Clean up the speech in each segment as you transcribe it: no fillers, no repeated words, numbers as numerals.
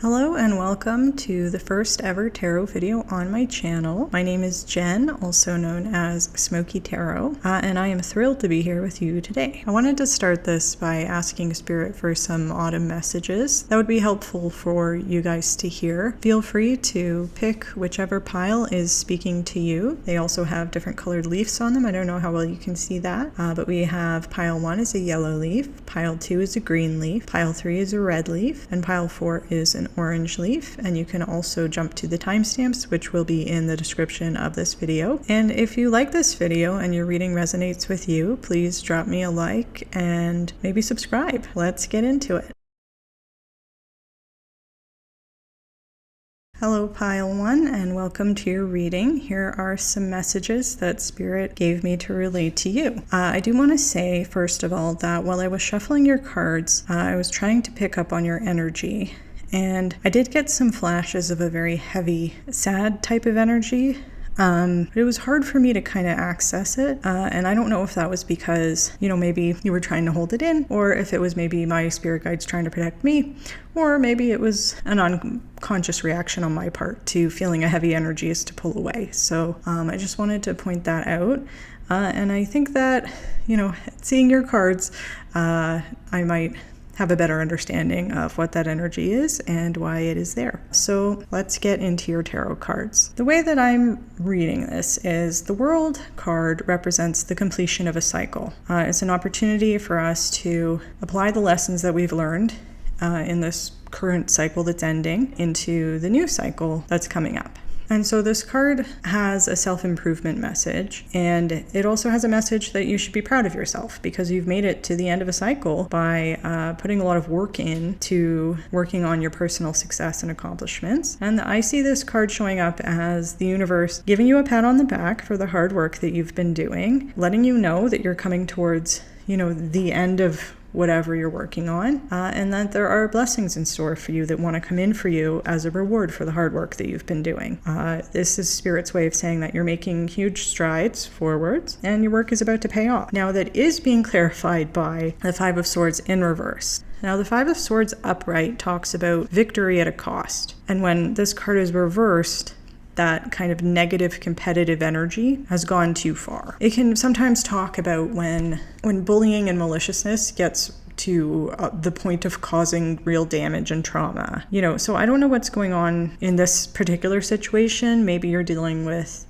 Hello and welcome to the first ever tarot video on my channel. My name is Jen, also known as Smoky Tarot, and I am thrilled to be here with you today. I wanted to start this by asking Spirit for some autumn messages that would be helpful for you guys to hear. Feel free to pick whichever pile is speaking to you. They also have different colored leaves on them. I don't know how well you can see that, but we have pile 1 is a yellow leaf, pile 2 is a green leaf, pile 3 is a red leaf, and pile 4 is an orange leaf. And you can also jump to the timestamps, which will be in the description of this video. And if you like this video and your reading resonates with you, please drop me a like and maybe subscribe. Let's get into it. Hello pile 1 and welcome to your reading. Here are some messages that Spirit gave me to relate to you. I do want to say first of all that while I was shuffling your cards, I was trying to pick up on your energy. And I did get some flashes of a very heavy, sad type of energy. But it was hard for me to kind of access it. And I don't know if that was because, maybe you were trying to hold it in, or if it was maybe my spirit guides trying to protect me, or maybe it was an unconscious reaction on my part to feeling a heavy energy is to pull away. So I just wanted to point that out. And I think that, seeing your cards, I might have a better understanding of what that energy is and why it is there. So let's get into your tarot cards. The way that I'm reading this is the World card represents the completion of a cycle. It's an opportunity for us to apply the lessons that we've learned in this current cycle that's ending into the new cycle that's coming up. And so this card has a self-improvement message, and it also has a message that you should be proud of yourself because you've made it to the end of a cycle by putting a lot of work into working on your personal success and accomplishments. And I see this card showing up as the universe giving you a pat on the back for the hard work that you've been doing, letting you know that you're coming towards, the end of whatever you're working on, and that there are blessings in store for you that want to come in for you as a reward for the hard work that you've been doing. This is Spirit's way of saying that you're making huge strides forwards and your work is about to pay off. Now that is being clarified by the Five of Swords in reverse. Now the Five of Swords upright talks about victory at a cost, and when this card is reversed, that kind of negative competitive energy has gone too far. It can sometimes talk about when bullying and maliciousness gets to the point of causing real damage and trauma. So I don't know what's going on in this particular situation. Maybe you're dealing with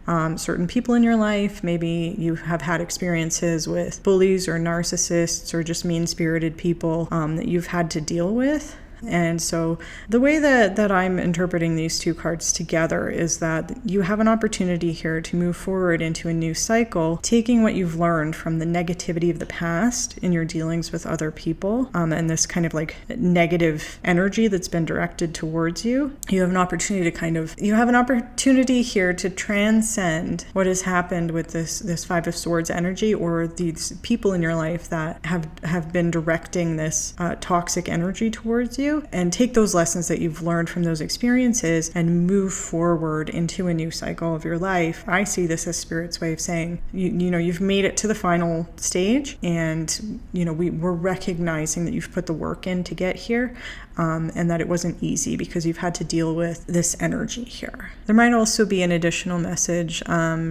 certain people in your life. Maybe you have had experiences with bullies or narcissists or just mean-spirited people that you've had to deal with. And so the way that I'm interpreting these two cards together is that you have an opportunity here to move forward into a new cycle, taking what you've learned from the negativity of the past in your dealings with other people, and this kind of like negative energy that's been directed towards you. You have an opportunity here to transcend what has happened with this Five of Swords energy, or these people in your life that have been directing this toxic energy towards you. And take those lessons that you've learned from those experiences and move forward into a new cycle of your life. I see this as Spirit's way of saying, you've made it to the final stage, and we're recognizing that you've put the work in to get here, and that it wasn't easy because you've had to deal with this energy here. There might also be an additional message,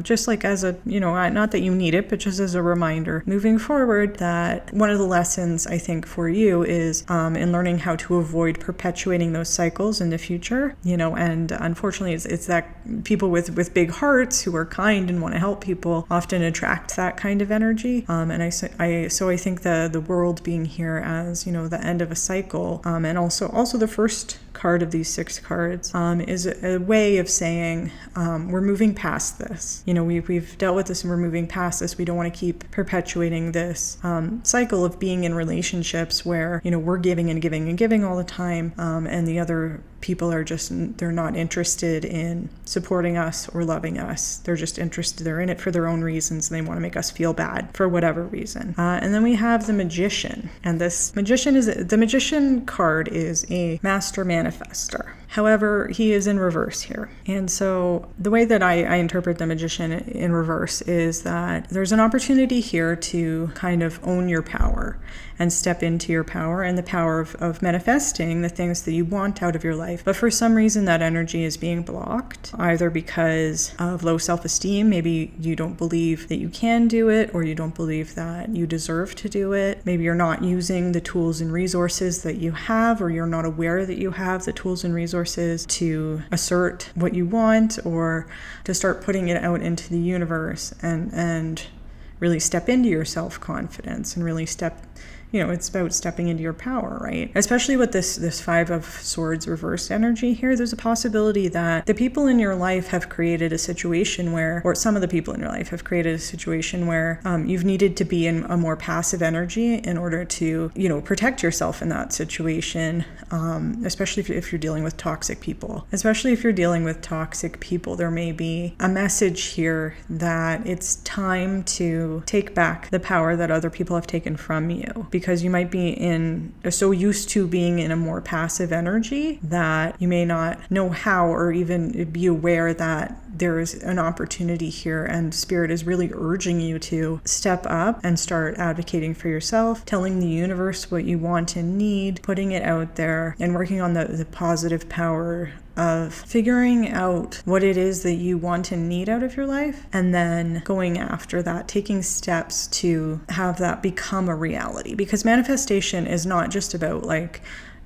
just like as a, not that you need it, but just as a reminder moving forward, that one of the lessons I think for you is in learning how to avoid perpetuating those cycles in the future, and unfortunately it's that people with big hearts who are kind and want to help people often attract that kind of energy. And I think the World being here as, the end of a cycle, and also the first card of these 6 cards is a way of saying we're moving past this. We've dealt with this and we're moving past this. We don't want to keep perpetuating this cycle of being in relationships where we're giving and giving and giving all the time, and the other people are they're not interested in supporting us or loving us. They're just interested, they're in it for their own reasons, and they want to make us feel bad for whatever reason. And then we have the Magician, and the Magician card is a master manifester. However, he is in reverse here. And so the way that I interpret the Magician in reverse is that there's an opportunity here to kind of own your power and step into your power and the power of manifesting the things that you want out of your life. But for some reason, that energy is being blocked, either because of low self-esteem. Maybe you don't believe that you can do it, or you don't believe that you deserve to do it. Maybe you're not using the tools and resources that you have, or you're not aware that you have the tools and resources to assert what you want, or to start putting it out into the universe and really step into your self-confidence and really step, it's about stepping into your power, right? Especially with this Five of Swords reversed energy here, there's a possibility that the people in your life have created a situation where, or some of the people in your life have created a situation where you've needed to be in a more passive energy in order to, protect yourself in that situation, especially if you're dealing with toxic people. Especially if you're dealing with toxic people, there may be a message here that it's time to take back the power that other people have taken from you. Because you might be so used to being in a more passive energy that you may not know how or even be aware that there is an opportunity here, and Spirit is really urging you to step up and start advocating for yourself, telling the universe what you want and need, putting it out there, and working on the positive power of figuring out what it is that you want and need out of your life, and then going after that, taking steps to have that become a reality. Because manifestation is not just about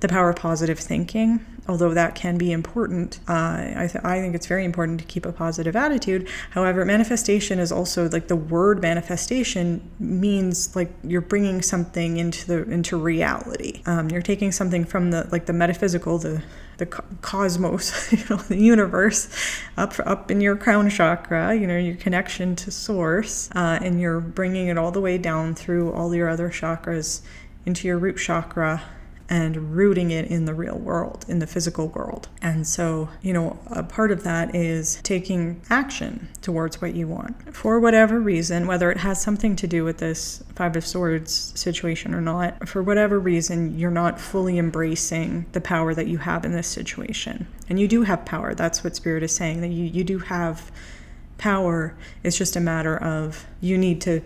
the power of positive thinking, although that can be important. I think it's very important to keep a positive attitude. However, manifestation is also the word manifestation means you're bringing something into reality. You're taking something from the metaphysical, the cosmos, the universe, up in your crown chakra, your connection to source, and you're bringing it all the way down through all your other chakras into your root chakra and rooting it in the real world, in the physical world. And so, a part of that is taking action towards what you want. For whatever reason, whether it has something to do with this Five of Swords situation or not, for whatever reason, you're not fully embracing the power that you have in this situation. And you do have power. That's what Spirit is saying, that you do have power. It's just a matter of you need to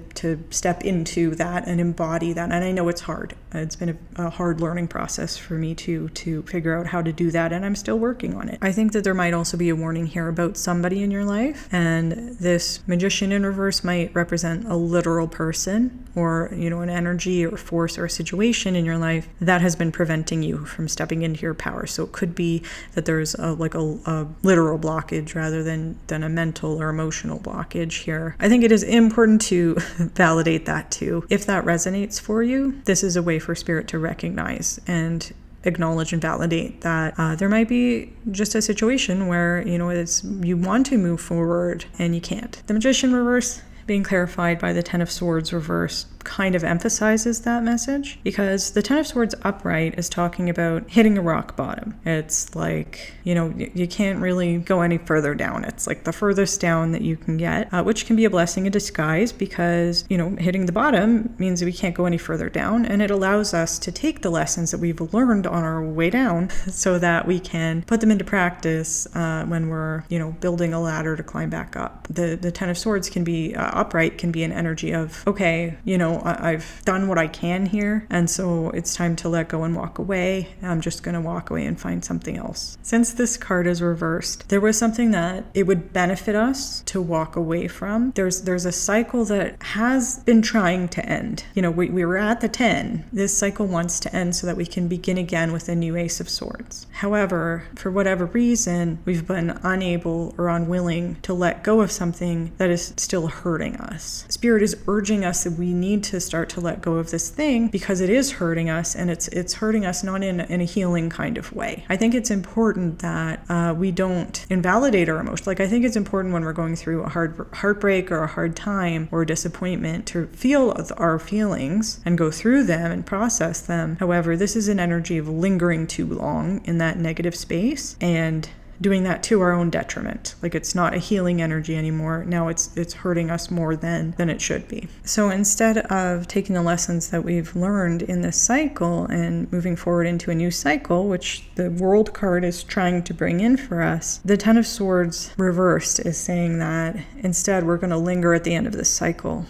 step into that and embody that. And I know it's hard. It's been a hard learning process for me to figure out how to do that, and I'm still working on it. I think that there might also be a warning here about somebody in your life, and this Magician in reverse might represent a literal person or, an energy or force or a situation in your life that has been preventing you from stepping into your power. So it could be that there's a literal blockage rather than a mental or emotional blockage here. I think it is important to validate that too. If that resonates for you, this is a way for Spirit to recognize and acknowledge and validate that there might be just a situation where, you want to move forward and you can't. The Magician reverse being clarified by the Ten of Swords reverse kind of emphasizes that message, because the Ten of Swords upright is talking about hitting a rock bottom. It's you can't really go any further down. It's the furthest down that you can get, which can be a blessing in disguise, because hitting the bottom means that we can't go any further down, and it allows us to take the lessons that we've learned on our way down so that we can put them into practice when we're building a ladder to climb back up. The Ten of Swords can be upright, can be an energy of, okay, I've done what I can here, and so it's time to let go and walk away. I'm just going to walk away and find something else. Since this card is reversed, there was something that it would benefit us to walk away from. There's a cycle that has been trying to end. We were at the 10. This cycle wants to end so that we can begin again with a new Ace of Swords. However, for whatever reason, we've been unable or unwilling to let go of something that is still hurting us. Spirit is urging us that we need to start to let go of this thing because it is hurting us, and it's hurting us not in a healing kind of way. I think it's important that we don't invalidate our emotions. I think it's important when we're going through a heartbreak or a hard time or disappointment to feel our feelings and go through them and process them. However, this is an energy of lingering too long in that negative space and doing that to our own detriment. Like it's not a healing energy anymore. Now it's hurting us more than it should be. So instead of taking the lessons that we've learned in this cycle and moving forward into a new cycle, which the World card is trying to bring in for us, the Ten of Swords reversed is saying that instead we're going to linger at the end of this cycle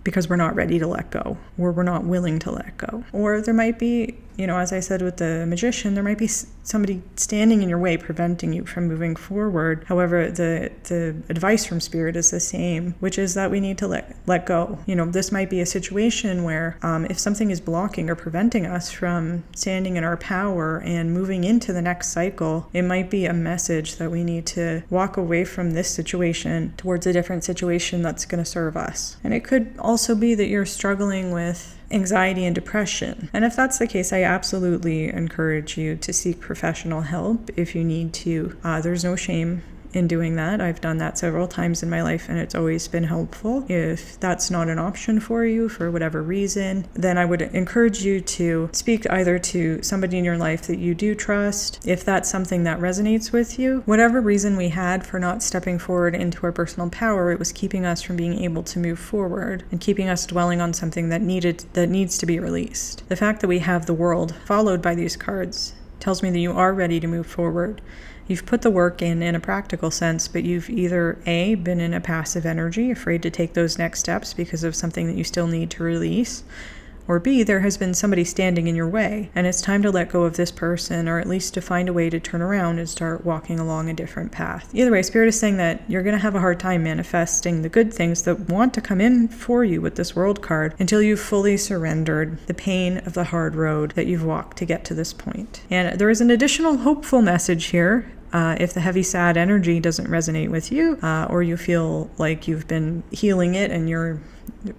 because we're not ready to let go, or we're not willing to let go. Or there might be, as I said with the Magician, there might be somebody standing in your way, preventing you from moving forward. However, the advice from Spirit is the same, which is that we need to let go. This might be a situation where if something is blocking or preventing us from standing in our power and moving into the next cycle, it might be a message that we need to walk away from this situation towards a different situation that's going to serve us. And it could also be that you're struggling with anxiety and depression. And if that's the case, I absolutely encourage you to seek professional help if you need to. There's no shame in doing that. I've done that several times in my life and it's always been helpful. If that's not an option for you for whatever reason, then I would encourage you to speak either to somebody in your life that you do trust, if that's something that resonates with you. Whatever reason we had for not stepping forward into our personal power, it was keeping us from being able to move forward and keeping us dwelling on something that needs to be released. The fact that we have the World followed by these cards tells me that you are ready to move forward. You've put the work in a practical sense, but you've either A, been in a passive energy, afraid to take those next steps because of something that you still need to release, or B, there has been somebody standing in your way, and it's time to let go of this person, or at least to find a way to turn around and start walking along a different path. Either way, Spirit is saying that you're going to have a hard time manifesting the good things that want to come in for you with this World card until you've fully surrendered the pain of the hard road that you've walked to get to this point. And there is an additional hopeful message here. If the heavy, sad energy doesn't resonate with you, or you feel like you've been healing it and you're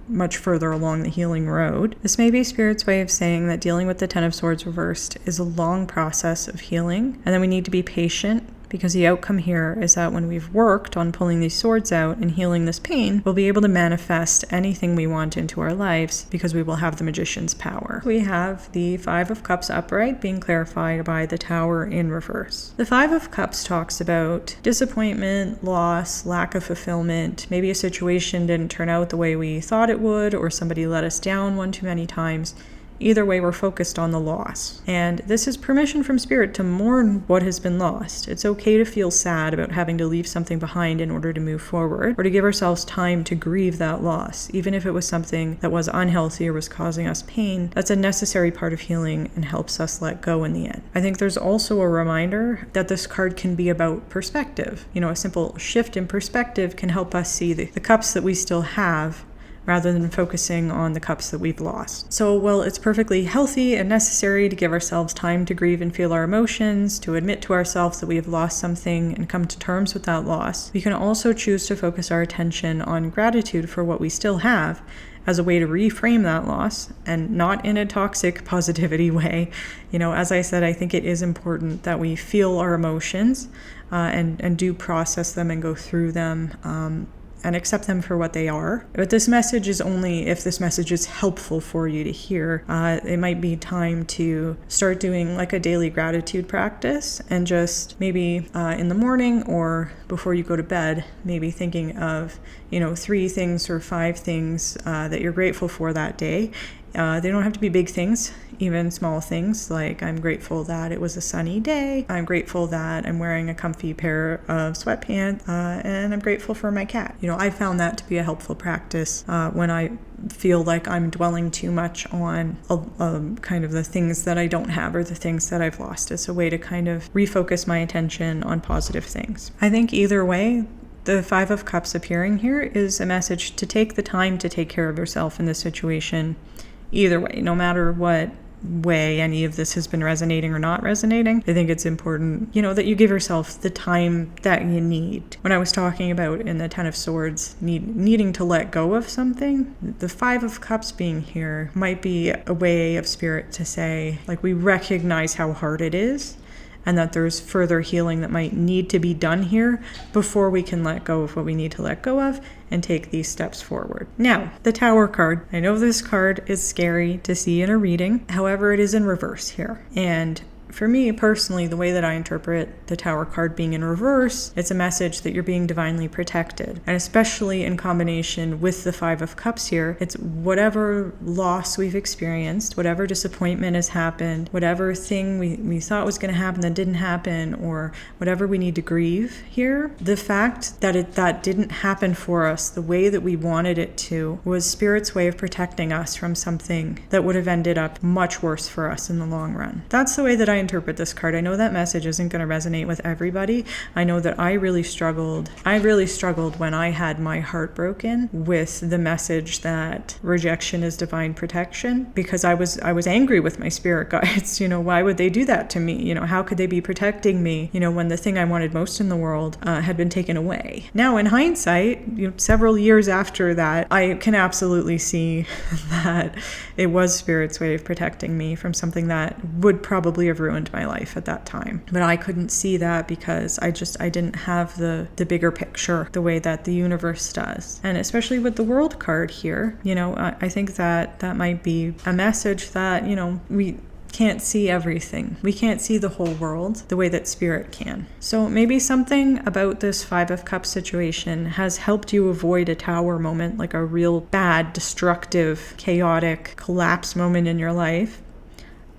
much further along the healing road, this may be Spirit's way of saying that dealing with the Ten of Swords reversed is a long process of healing, and then we need to be patient, because the outcome here is that when we've worked on pulling these swords out and healing this pain, we'll be able to manifest anything we want into our lives because we will have the Magician's power. We have the Five of Cups upright being clarified by the Tower in reverse. The Five of Cups talks about disappointment, loss, lack of fulfillment. Maybe a situation didn't turn out the way we thought it would, or somebody let us down one too many times. Either way, we're focused on the loss. And this is permission from Spirit to mourn what has been lost. It's okay to feel sad about having to leave something behind in order to move forward, or to give ourselves time to grieve that loss, even if it was something that was unhealthy or was causing us pain. That's a necessary part of healing and helps us let go in the end. I think there's also a reminder that this card can be about perspective. A simple shift in perspective can help us see the cups that we still have, rather than focusing on the cups that we've lost. So while it's perfectly healthy and necessary to give ourselves time to grieve and feel our emotions, to admit to ourselves that we have lost something and come to terms with that loss, we can also choose to focus our attention on gratitude for what we still have as a way to reframe that loss, and not in a toxic positivity way. As I said, I think it is important that we feel our emotions and do process them and go through them, and accept them for what they are. But this message is only if this message is helpful for you to hear. It might be time to start doing like a daily gratitude practice, and just maybe in the morning or before you go to bed, maybe thinking of 3 things or 5 things that you're grateful for that day. They don't have to be big things, even small things like I'm grateful that it was a sunny day, I'm grateful that I'm wearing a comfy pair of sweatpants, and I'm grateful for my cat. I found that to be a helpful practice when I feel like I'm dwelling too much on kind of the things that I don't have or the things that I've lost. It's a way to kind of refocus my attention on positive things. I think either way, the Five of Cups appearing here is a message to take the time to take care of yourself in this situation. Either way, no matter what way any of this has been resonating or not resonating, I think it's important, that you give yourself the time that you need. When I was talking about in the Ten of Swords needing to let go of something, the Five of Cups being here might be a way of Spirit to say, like, we recognize how hard it is, and that there's further healing that might need to be done here before we can let go of what we need to let go of and take these steps forward. Now, the Tower card. I know this card is scary to see in a reading. However, it is in reverse here. And for me personally, the way that I interpret the Tower card being in reverse, it's a message that you're being divinely protected. And especially in combination with the Five of Cups here, it's whatever loss we've experienced, whatever disappointment has happened, whatever thing we thought was going to happen that didn't happen, or whatever we need to grieve here, the fact that that didn't happen for us the way that we wanted it to was Spirit's way of protecting us from something that would have ended up much worse for us in the long run. That's the way that I interpret this card. I know that message isn't going to resonate with everybody. I know that I really struggled when I had my heart broken with the message that rejection is divine protection, because I was angry with my spirit guides. Why would they do that to me? How could they be protecting me, when the thing I wanted most in the world had been taken away? Now, in hindsight, several years after that, I can absolutely see that it was Spirit's way of protecting me from something that would probably have ruined my life at that time. But I couldn't see that because I didn't have the bigger picture the way that the universe does. And especially with the World card here, I think that might be a message that, we can't see everything. We can't see the whole world the way that Spirit can. So maybe something about this Five of Cups situation has helped you avoid a Tower moment, like a real bad, destructive, chaotic collapse moment in your life.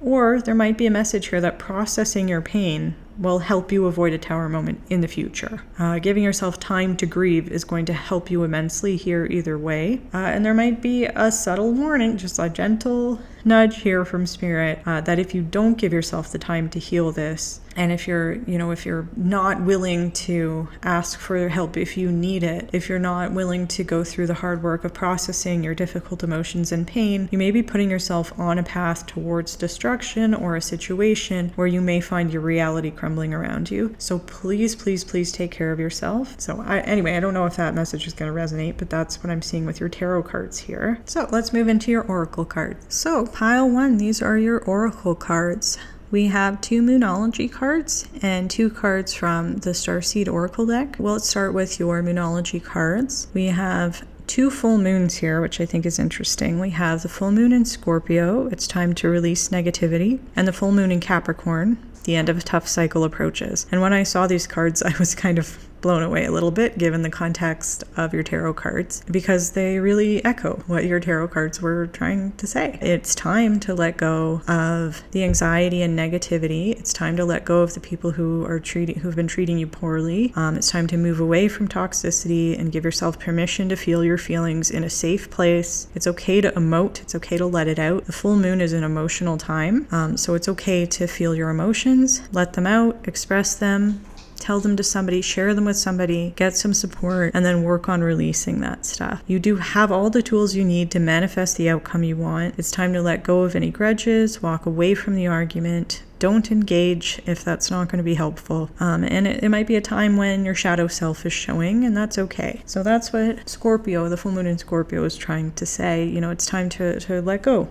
Or there might be a message here that processing your pain will help you avoid a Tower moment in the future. Giving yourself time to grieve is going to help you immensely here either way. And there might be a subtle warning, just a gentle nudge here from Spirit, that if you don't give yourself the time to heal this, and if you're not willing to ask for help if you need it, if you're not willing to go through the hard work of processing your difficult emotions and pain, you may be putting yourself on a path towards destruction or a situation where you may find your reality crumbling around you. So please, please, please take care of yourself. So I don't know if that message is going to resonate, but that's what I'm seeing with your tarot cards here. So let's move into your oracle cards. So pile 1, these are your oracle cards. We have 2 Moonology cards and 2 cards from the Starseed Oracle deck. Well, let's start with your Moonology cards. We have 2 full moons here, which I think is interesting. We have the full moon in Scorpio, it's time to release negativity, and the full moon in Capricorn, the end of a tough cycle approaches. And when I saw these cards, I was kind of blown away a little bit given the context of your tarot cards, because they really echo what your tarot cards were trying to say. It's time to let go of the anxiety and negativity. It's time to let go of the people who've been treating you poorly. It's time to move away from toxicity and give yourself permission to feel your feelings in a safe place. It's okay to emote. It's okay to let it out. The full moon is an emotional time, so it's okay to feel your emotions, let them out, express them, tell them to somebody, share them with somebody, get some support, and then work on releasing that stuff. You do have all the tools you need to manifest the outcome you want. It's time to let go of any grudges, walk away from the argument. Don't engage if that's not going to be helpful. And it might be a time when your shadow self is showing, and that's okay. So that's what Scorpio, the full moon in Scorpio, is trying to say. It's time to let go,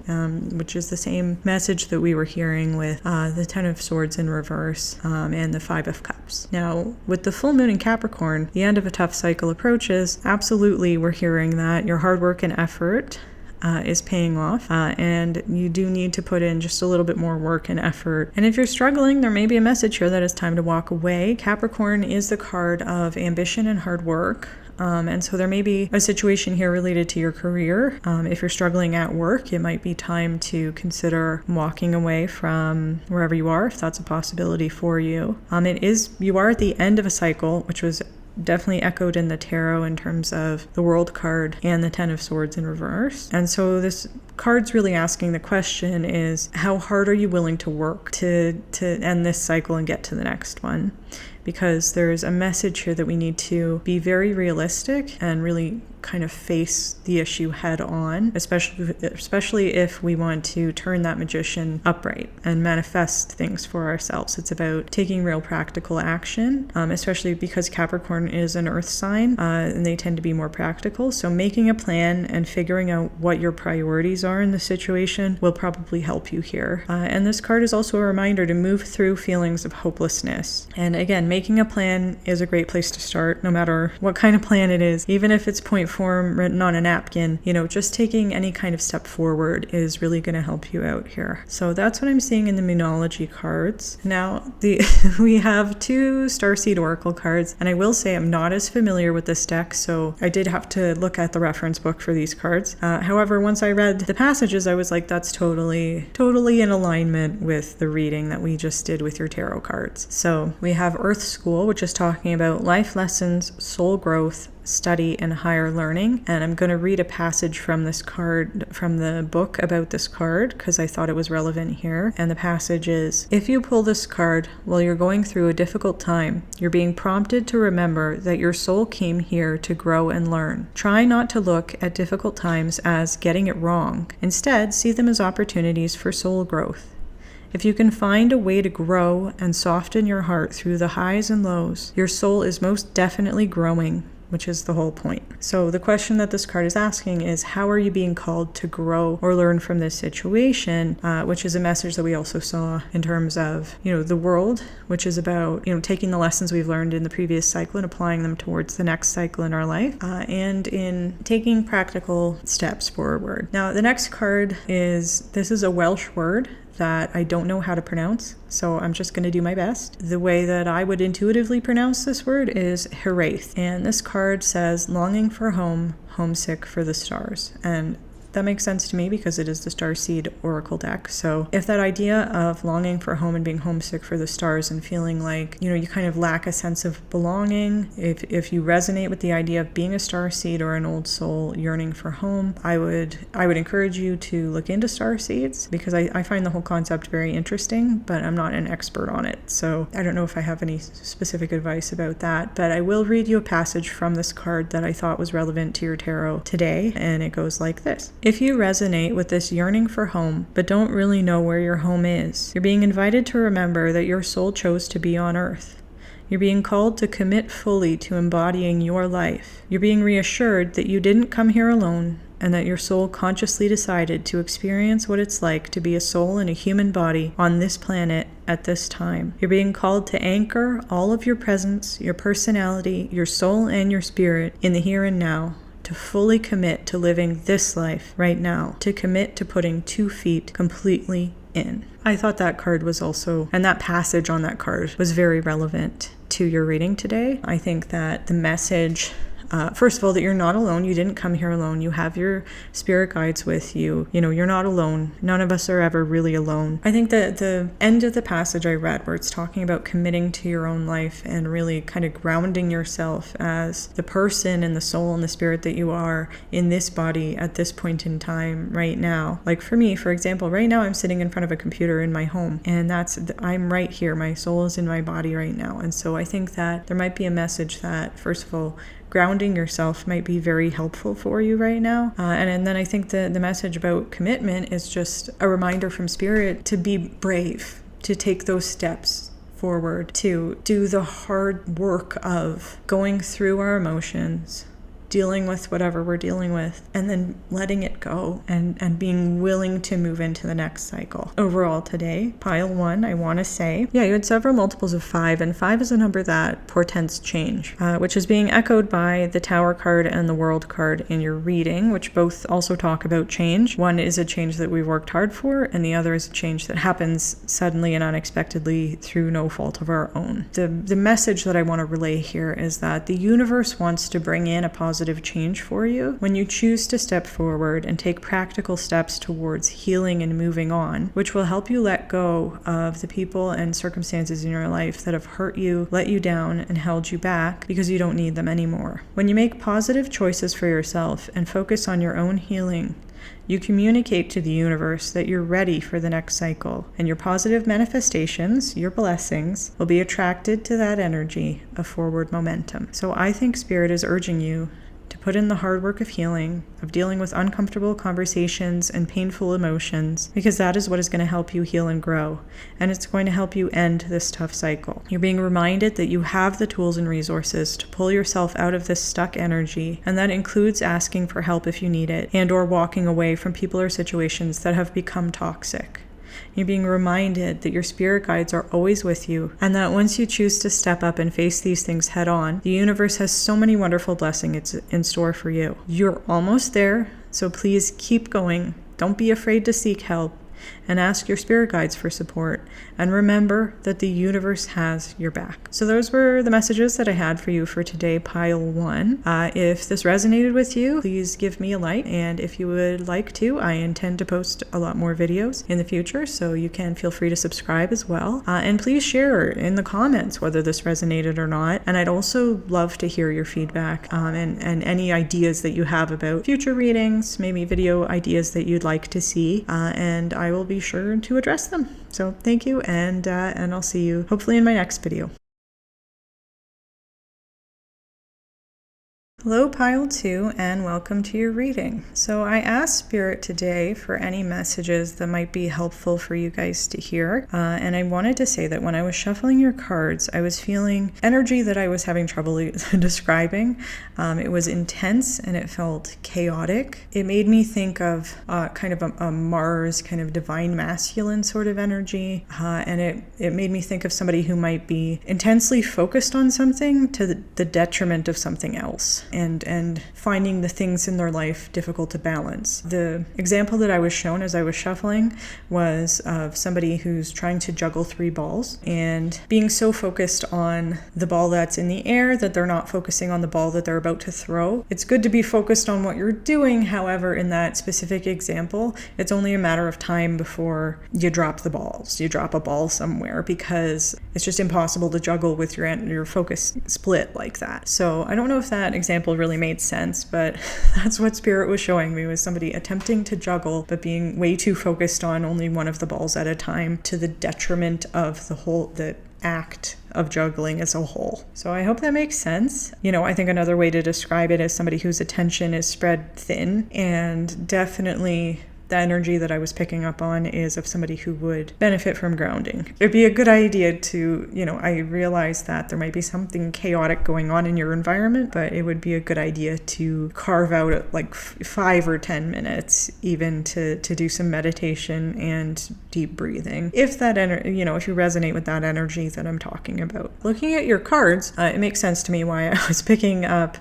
which is the same message that we were hearing with the Ten of Swords in reverse and the Five of Cups. Now, with the full moon in Capricorn, the end of a tough cycle approaches. Absolutely, we're hearing that your hard work and effort is paying off, and you do need to put in just a little bit more work and effort. And if you're struggling, there may be a message here that it's time to walk away. Capricorn is the card of ambition and hard work. And so there may be a situation here related to your career. If you're struggling at work, it might be time to consider walking away from wherever you are, if that's a possibility for you. You are at the end of a cycle, which was definitely echoed in the tarot in terms of the World card and the Ten of Swords in reverse. And so this card's really asking the question is, how hard are you willing to work to end this cycle and get to the next one? Because there's a message here that we need to be very realistic and really kind of face the issue head on, especially if we want to turn that magician upright and manifest things for ourselves. It's about taking real practical action, especially because Capricorn is an earth sign, and they tend to be more practical. So making a plan and figuring out what your priorities are in the situation will probably help you here. And this card is also a reminder to move through feelings of hopelessness. And again, making a plan is a great place to start, no matter what kind of plan it is. Even if it's point form written on a napkin, just taking any kind of step forward is really going to help you out here. So that's what I'm seeing in the Moonology cards. Now, we have 2 Starseed Oracle cards, and I will say I'm not as familiar with this deck, so I did have to look at the reference book for these cards. However, once I read the passages, I was like, that's totally in alignment with the reading that we just did with your tarot cards. So we have Earth School, which is talking about life lessons, soul growth, study, and higher learning. And I'm going to read a passage from this card, from the book about this card, because I thought it was relevant here. And the passage is, if you pull this card while you're going through a difficult time, you're being prompted to remember that your soul came here to grow and learn. Try not to look at difficult times as getting it wrong. Instead, see them as opportunities for soul growth. If you can find a way to grow and soften your heart through the highs and lows, your soul is most definitely growing, which is the whole point. So the question that this card is asking is, how are you being called to grow or learn from this situation, which is a message that we also saw in terms of, the world, which is about, taking the lessons we've learned in the previous cycle and applying them towards the next cycle in our life, and in taking practical steps forward. Now, the next card this is a Welsh word that I don't know how to pronounce, so I'm just going to do my best. The way that I would intuitively pronounce this word is Hiraeth, and this card says, longing for home, homesick for the stars. And that makes sense to me because it is the Starseed Oracle deck. So if that idea of longing for home and being homesick for the stars and feeling like, you kind of lack a sense of belonging, if you resonate with the idea of being a starseed or an old soul yearning for home, I would encourage you to look into starseeds, because I find the whole concept very interesting, but I'm not an expert on it. So I don't know if I have any specific advice about that, but I will read you a passage from this card that I thought was relevant to your tarot today, and it goes like this. If you resonate with this yearning for home, but don't really know where your home is, you're being invited to remember that your soul chose to be on Earth. You're being called to commit fully to embodying your life. You're being reassured that you didn't come here alone, and that your soul consciously decided to experience what it's like to be a soul in a human body on this planet at this time. You're being called to anchor all of your presence, your personality, your soul, and your spirit in the here and now, to fully commit to living this life right now, to commit to putting 2 feet completely in. I thought that card was also, and that passage on that card was very relevant to your reading today. I think that the message, first of all, that you're not alone. You didn't come here alone. You have your spirit guides with you. You're not alone. None of us are ever really alone. I think that the end of the passage I read, where it's talking about committing to your own life and really kind of grounding yourself as the person and the soul and the spirit that you are in this body at this point in time right now. Like for me, for example, right now I'm sitting in front of a computer in my home, and I'm right here. My soul is in my body right now. And so I think that there might be a message that, first of all, grounding yourself might be very helpful for you right now. And then I think the message about commitment is just a reminder from Spirit to be brave, to take those steps forward, to do the hard work of going through our emotions, dealing with whatever we're dealing with, and then letting it go and being willing to move into the next cycle. Overall today, pile 1, I want to say, you had several multiples of 5, and 5 is a number that portends change, which is being echoed by the Tower card and the World card in your reading, which both also talk about change. One is a change that we've worked hard for, and the other is a change that happens suddenly and unexpectedly through no fault of our own. The message that I want to relay here is that the universe wants to bring in a positive change for you when you choose to step forward and take practical steps towards healing and moving on, which will help you let go of the people and circumstances in your life that have hurt you, let you down, and held you back because you don't need them anymore. When you make positive choices for yourself and focus on your own healing, you communicate to the universe that you're ready for the next cycle, and your positive manifestations, your blessings, will be attracted to that energy of forward momentum. So I think Spirit is urging you to put in the hard work of healing, of dealing with uncomfortable conversations and painful emotions, because that is what is going to help you heal and grow, and it's going to help you end this tough cycle. You're being reminded that you have the tools and resources to pull yourself out of this stuck energy, and that includes asking for help if you need it, and or walking away from people or situations that have become toxic. You're being reminded that your spirit guides are always with you, and that once you choose to step up and face these things head on, the universe has so many wonderful blessings in store for you. You're almost there, so please keep going. Don't be afraid to seek help and ask your spirit guides for support. And remember that the universe has your back. So those were the messages that I had for you for today, pile 1. If this resonated with you, please give me a like. And if you would like to, I intend to post a lot more videos in the future, so you can feel free to subscribe as well. And please share in the comments whether this resonated or not. And I'd also love to hear your feedback and any ideas that you have about future readings, maybe video ideas that you'd like to see. And I will be sure to address them. So thank you, and I'll see you hopefully in my next video. Hello, pile 2, and welcome to your reading. So I asked Spirit today for any messages that might be helpful for you guys to hear, and I wanted to say that when I was shuffling your cards, I was feeling energy that I was having trouble describing. It was intense and it felt chaotic. It made me think of kind of a Mars, kind of divine masculine sort of energy, and it made me think of somebody who might be intensely focused on something to the detriment of something else. And finding the things in their life difficult to balance. The example that I was shown as I was shuffling was of somebody who's trying to juggle 3 balls and being so focused on the ball that's in the air that they're not focusing on the ball that they're about to throw. It's good to be focused on what you're doing. However, in that specific example, it's only a matter of time before you drop the balls. You drop a ball somewhere because it's just impossible to juggle with your focus split like that. So I don't know if that example really made sense, but that's what Spirit was showing me, was somebody attempting to juggle but being way too focused on only one of the balls at a time to the detriment of the act of juggling as a whole. So I hope that makes sense. I think another way to describe it is somebody whose attention is spread thin, and definitely the energy that I was picking up on is of somebody who would benefit from grounding. It'd be a good idea to, I realize that there might be something chaotic going on in your environment, but it would be a good idea to carve out like 5 or 10 minutes even to do some meditation and deep breathing. If that if you resonate with that energy that I'm talking about. Looking at your cards, it makes sense to me why I was picking up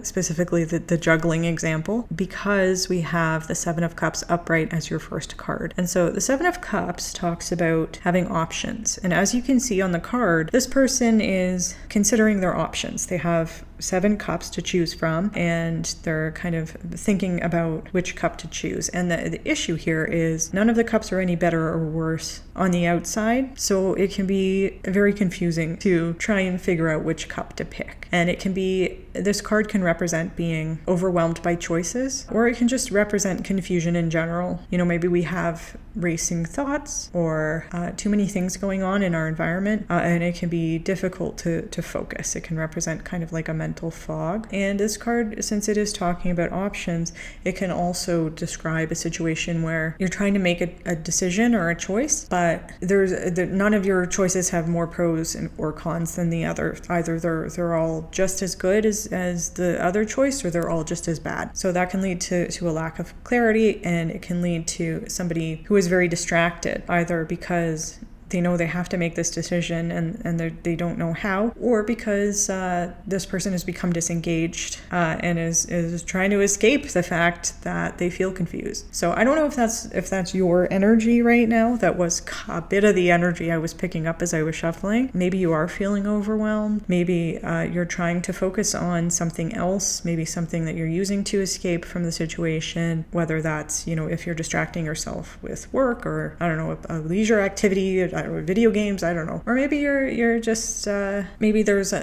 specifically the juggling example, because we have the 7 of Cups upright as your first card. And so the 7 of Cups talks about having options. And as you can see on the card, this person is considering their options. They have 7 cups to choose from, and they're kind of thinking about which cup to choose. And the issue here is none of the cups are any better or worse on the outside, so it can be very confusing to try and figure out which cup to pick. And this card can represent being overwhelmed by choices, or it can just represent confusion in general. Maybe we have racing thoughts or too many things going on in our environment, and it can be difficult to focus. It can represent kind of like a mental fog. And this card, since it is talking about options, it can also describe a situation where you're trying to make a decision or a choice, but none of your choices have more pros or cons than the other. Either they're all just as good as the other choice, or they're all just as bad. So that can lead to a lack of clarity, and it can lead to somebody who is very distracted, either because they know they have to make this decision and they don't know how, or because this person has become disengaged and is trying to escape the fact that they feel confused. So I don't know if that's your energy right now. That was a bit of the energy I was picking up as I was shuffling. Maybe you are feeling overwhelmed. Maybe you're trying to focus on something else, maybe something that you're using to escape from the situation, whether that's, if you're distracting yourself with work, or I don't know, a leisure activity, video games, I don't know. Or maybe you're just, maybe there's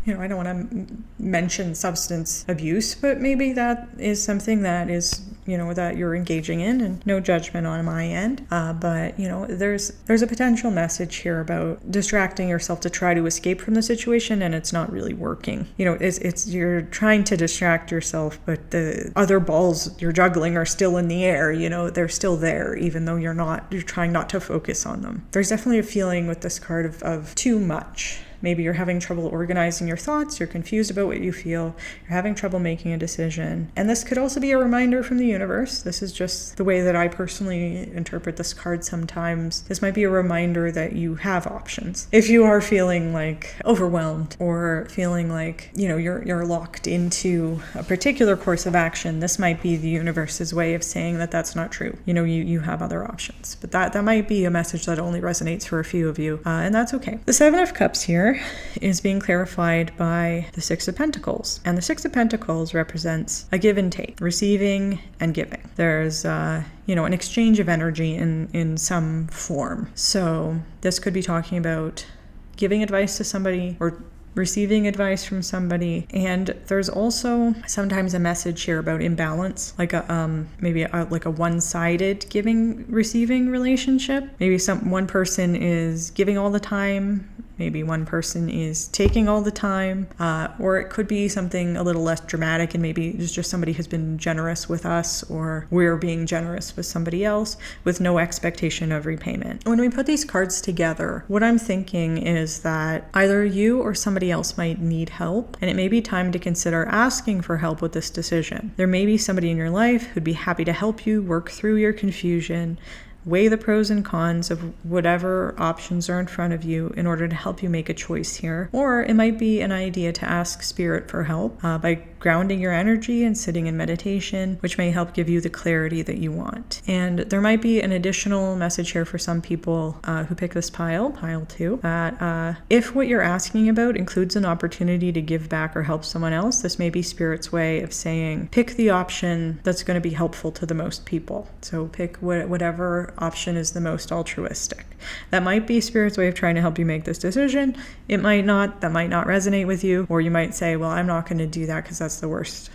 I don't want to mention substance abuse, but maybe that is something that is, that you're engaging in, and no judgment on my end. But, there's a potential message here about distracting yourself to try to escape from the situation, and it's not really working. It's you're trying to distract yourself, but the other balls you're juggling are still in the air. They're still there, even though you're trying not to focus on them. There's definitely a feeling with this card of too much. Maybe you're having trouble organizing your thoughts, you're confused about what you feel, you're having trouble making a decision. And this could also be a reminder from the universe. This is just the way that I personally interpret this card sometimes. This might be a reminder that you have options. If you are feeling like overwhelmed or feeling like, you're locked into a particular course of action, this might be the universe's way of saying that that's not true. You have other options. But that might be a message that only resonates for a few of you, and that's okay. The Seven of Cups here is being clarified by the Six of Pentacles. And the Six of Pentacles represents a give and take, receiving and giving. There's, an exchange of energy in some form. So this could be talking about giving advice to somebody or receiving advice from somebody. And there's also sometimes a message here about imbalance, like maybe a one-sided giving-receiving relationship. Maybe one person is giving all the time, maybe one person is taking all the time, or it could be something a little less dramatic, and maybe it's just somebody has been generous with us, or we're being generous with somebody else with no expectation of repayment. When we put these cards together, what I'm thinking is that either you or somebody else might need help, and it may be time to consider asking for help with this decision. There may be somebody in your life who'd be happy to help you work through your confusion, weigh the pros and cons of whatever options are in front of you in order to help you make a choice here. Or it might be an idea to ask Spirit for help by grounding your energy and sitting in meditation, which may help give you the clarity that you want. And there might be an additional message here for some people who pick this pile 2, that if what you're asking about includes an opportunity to give back or help someone else, this may be Spirit's way of saying, pick the option that's going to be helpful to the most people. So pick whatever option is the most altruistic. That might be Spirit's way of trying to help you make this decision. It might not. That might not resonate with you. Or you might say, well, I'm not going to do that because that's the worst.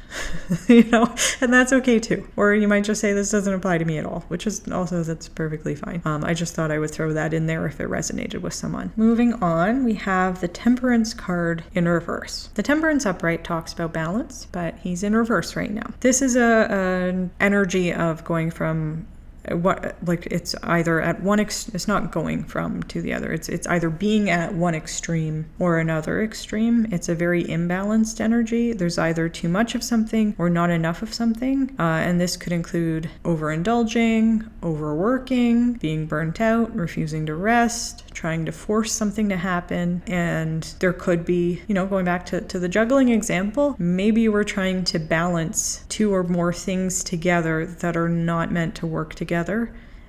And that's okay too. Or you might just say, this doesn't apply to me at all, which is also, that's perfectly fine. I just thought I would throw that in there if it resonated with someone. Moving on, we have the Temperance card in reverse. The Temperance upright talks about balance, but he's in reverse right now. This is an energy of going from it's either at one it's not going from to the other. It's either being at one extreme or another extreme. It's a very imbalanced energy. There's either too much of something or not enough of something. And this could include overindulging, overworking, being burnt out, refusing to rest, trying to force something to happen. And there could be, going back to the juggling example, maybe you were trying to balance two or more things together that are not meant to work together.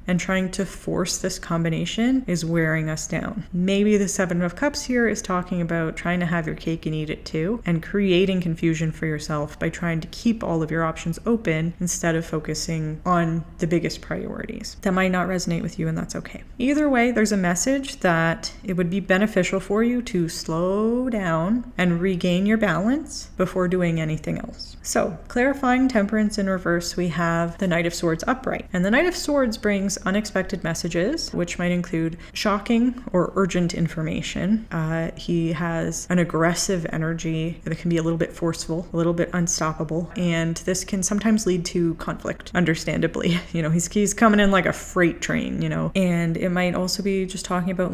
And trying to force this combination is wearing us down. Maybe the Seven of Cups here is talking about trying to have your cake and eat it too, and creating confusion for yourself by trying to keep all of your options open instead of focusing on the biggest priorities. That might not resonate with you, and that's okay. Either way, there's a message that it would be beneficial for you to slow down and regain your balance before doing anything else. So, clarifying Temperance in reverse, we have the Knight of Swords upright. And the Knight of Swords brings unexpected messages, which might include shocking or urgent information. He has an aggressive energy that can be a little bit forceful, a little bit unstoppable, and this can sometimes lead to conflict, understandably. He's coming in like a freight train, and it might also be just talking about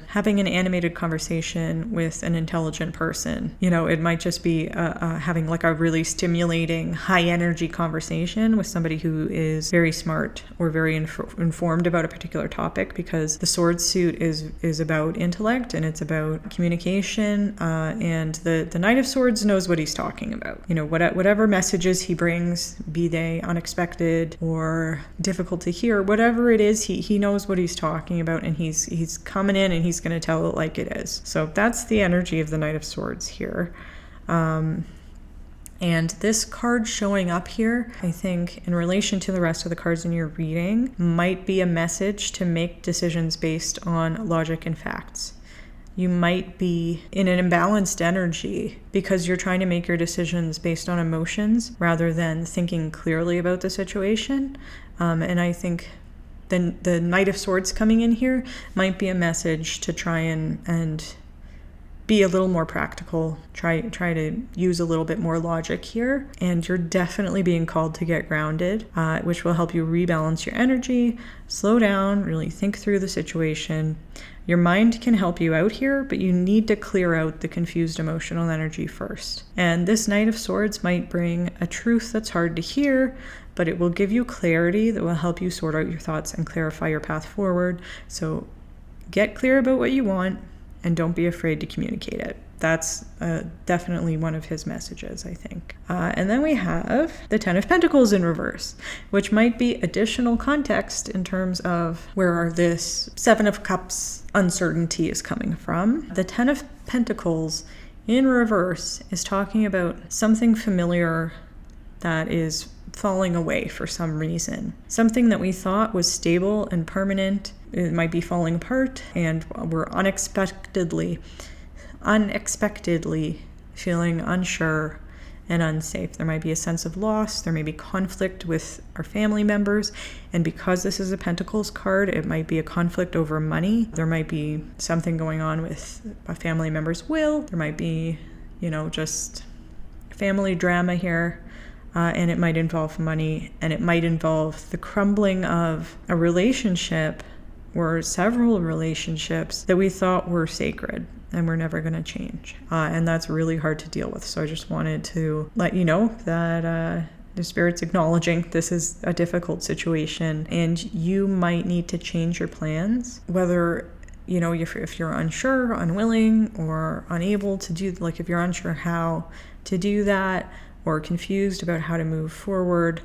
having an animated conversation with an intelligent person. It might just be having a really stimulating, high energy conversation with somebody who is very smart or very informed about a particular topic, because the sword suit is about intellect and it's about communication, and the Knight of Swords knows what he's talking about. Whatever messages he brings, be they unexpected or difficult to hear, whatever it is, he knows what he's talking about, and he's coming in and he's going to tell it like it is. So that's the energy of the Knight of Swords here. And this card showing up here, I think, in relation to the rest of the cards in your reading, might be a message to make decisions based on logic and facts. you might be in an imbalanced energy because you're trying to make your decisions based on emotions rather than thinking clearly about the situation. And I think the Knight of Swords coming in here might be a message to try and be a little more practical, try to use a little bit more logic here. And you're definitely being called to get grounded, which will help you rebalance your energy, slow down, really think through the situation. Your mind can help you out here, but you need to clear out the confused emotional energy first. And this Knight of Swords might bring a truth that's hard to hear, but it will give you clarity that will help you sort out your thoughts and clarify your path forward. So get clear about what you want and don't be afraid to communicate it. That's definitely one of his messages, I think. And then we have the Ten of Pentacles in reverse, which might be additional context in terms of where this Seven of Cups uncertainty is coming from. The Ten of Pentacles in reverse is talking about something familiar that is falling away for some reason. Something that we thought was stable and permanent, it might be falling apart, and we're unexpectedly feeling unsure and unsafe. There might be a sense of loss, there may be conflict with our family members, and because this is a Pentacles card, it might be a conflict over money. There might be something going on with a family member's will, there might be, just family drama here. And it might involve money, and it might involve the crumbling of a relationship or several relationships that we thought were sacred and were never going to change. And that's really hard to deal with. So I just wanted to let you know that the Spirit's acknowledging this is a difficult situation, and you might need to change your plans, whether if you're unsure, unwilling, or unable to do, like if you're unsure how to do that, or confused about how to move forward,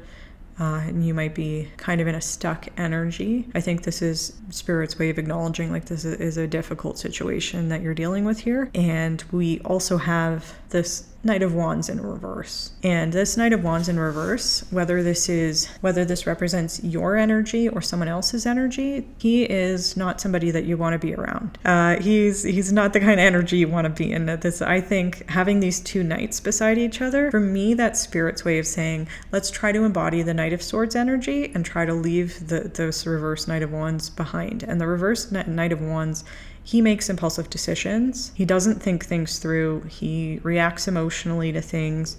and you might be kind of in a stuck energy. I think this is Spirit's way of acknowledging like this is a difficult situation that you're dealing with here. And we also have this Knight of Wands in reverse. And this Knight of Wands in reverse, whether this represents your energy or someone else's energy, he is not somebody that you want to be around. He's not the kind of energy you want to be in. I think having these two knights beside each other, for me, that's Spirit's way of saying, let's try to embody the Knight of Swords energy and try to leave this reverse Knight of Wands behind. And the reverse Knight of Wands, he makes impulsive decisions. He doesn't think things through. He reacts emotionally to things.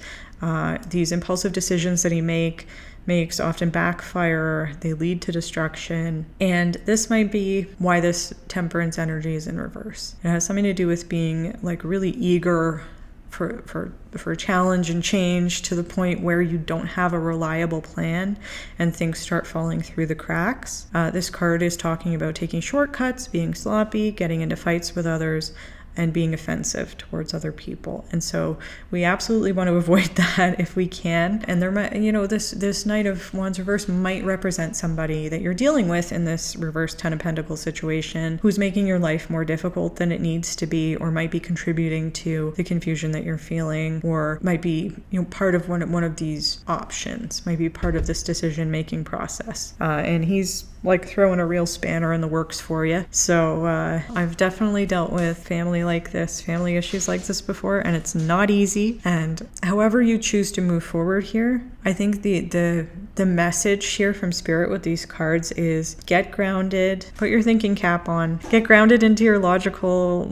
These impulsive decisions that he makes often backfire. They lead to destruction. And this might be why this Temperance energy is in reverse. It has something to do with being like really eager for challenge and change to the point where you don't have a reliable plan and things start falling through the cracks. This card is talking about taking shortcuts, being sloppy, getting into fights with others, and being offensive towards other people. And so we absolutely want to avoid that if we can. And there might, this Knight of Wands reverse might represent somebody that you're dealing with in this reverse Ten of Pentacles situation who's making your life more difficult than it needs to be, or might be contributing to the confusion that you're feeling, or might be, part of one of these options, might be part of this decision-making process. And he's like throwing a real spanner in the works for you. So I've definitely dealt with family issues like this before, and it's not easy. And however you choose to move forward here, I think the message here from Spirit with these cards is get grounded, put your thinking cap on, get grounded into your logical,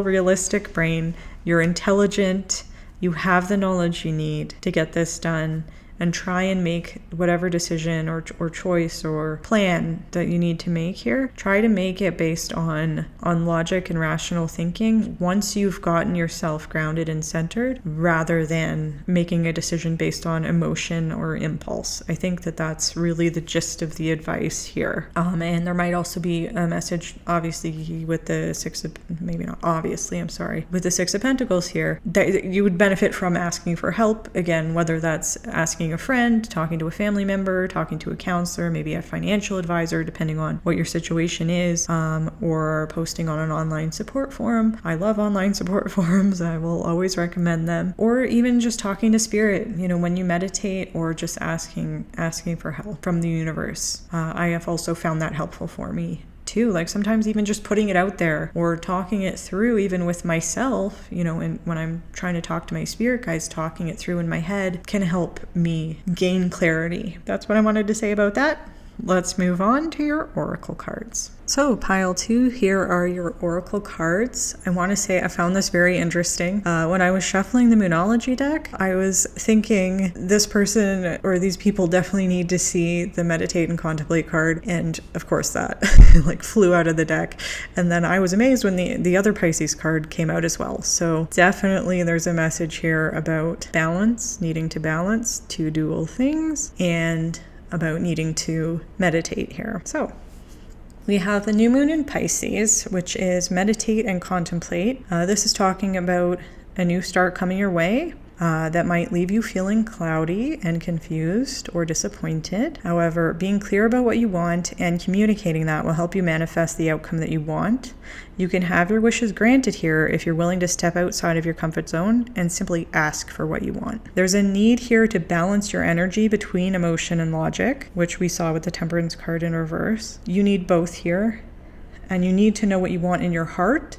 realistic brain. You're intelligent, you have the knowledge you need to get this done, and try and make whatever decision or choice or plan that you need to make here. Try to make it based on logic and rational thinking once you've gotten yourself grounded and centered, rather than making a decision based on emotion or impulse. I think that's really the gist of the advice here. And there might also be a message, obviously, with the with the Six of Pentacles here, that you would benefit from asking for help. Again, whether that's asking a friend, talking to a family member, talking to a counselor, maybe a financial advisor, depending on what your situation is, or posting on an online support forum. I love online support forums. I will always recommend them. Or even just talking to Spirit, when you meditate, or just asking for help from the universe. I have also found that helpful for me too. Like sometimes even just putting it out there or talking it through, even with myself, and when I'm trying to talk to my spirit guides, talking it through in my head can help me gain clarity. That's what I wanted to say about that. Let's move on to your oracle cards. So pile 2, here are your oracle cards. I want to say I found this very interesting. When I was shuffling the Moonology deck, I was thinking this person or these people definitely need to see the meditate and contemplate card. And of course that like flew out of the deck. And then I was amazed when the other Pisces card came out as well. So definitely there's a message here about balance, needing to balance two dual things, and about needing to meditate here. So we have the new moon in Pisces, which is meditate and contemplate. This is talking about a new start coming your way. That might leave you feeling cloudy and confused or disappointed. However, being clear about what you want and communicating that will help you manifest the outcome that you want. You can have your wishes granted here if you're willing to step outside of your comfort zone and simply ask for what you want. There's a need here to balance your energy between emotion and logic, which we saw with the Temperance card in reverse. You need both here, and you need to know what you want in your heart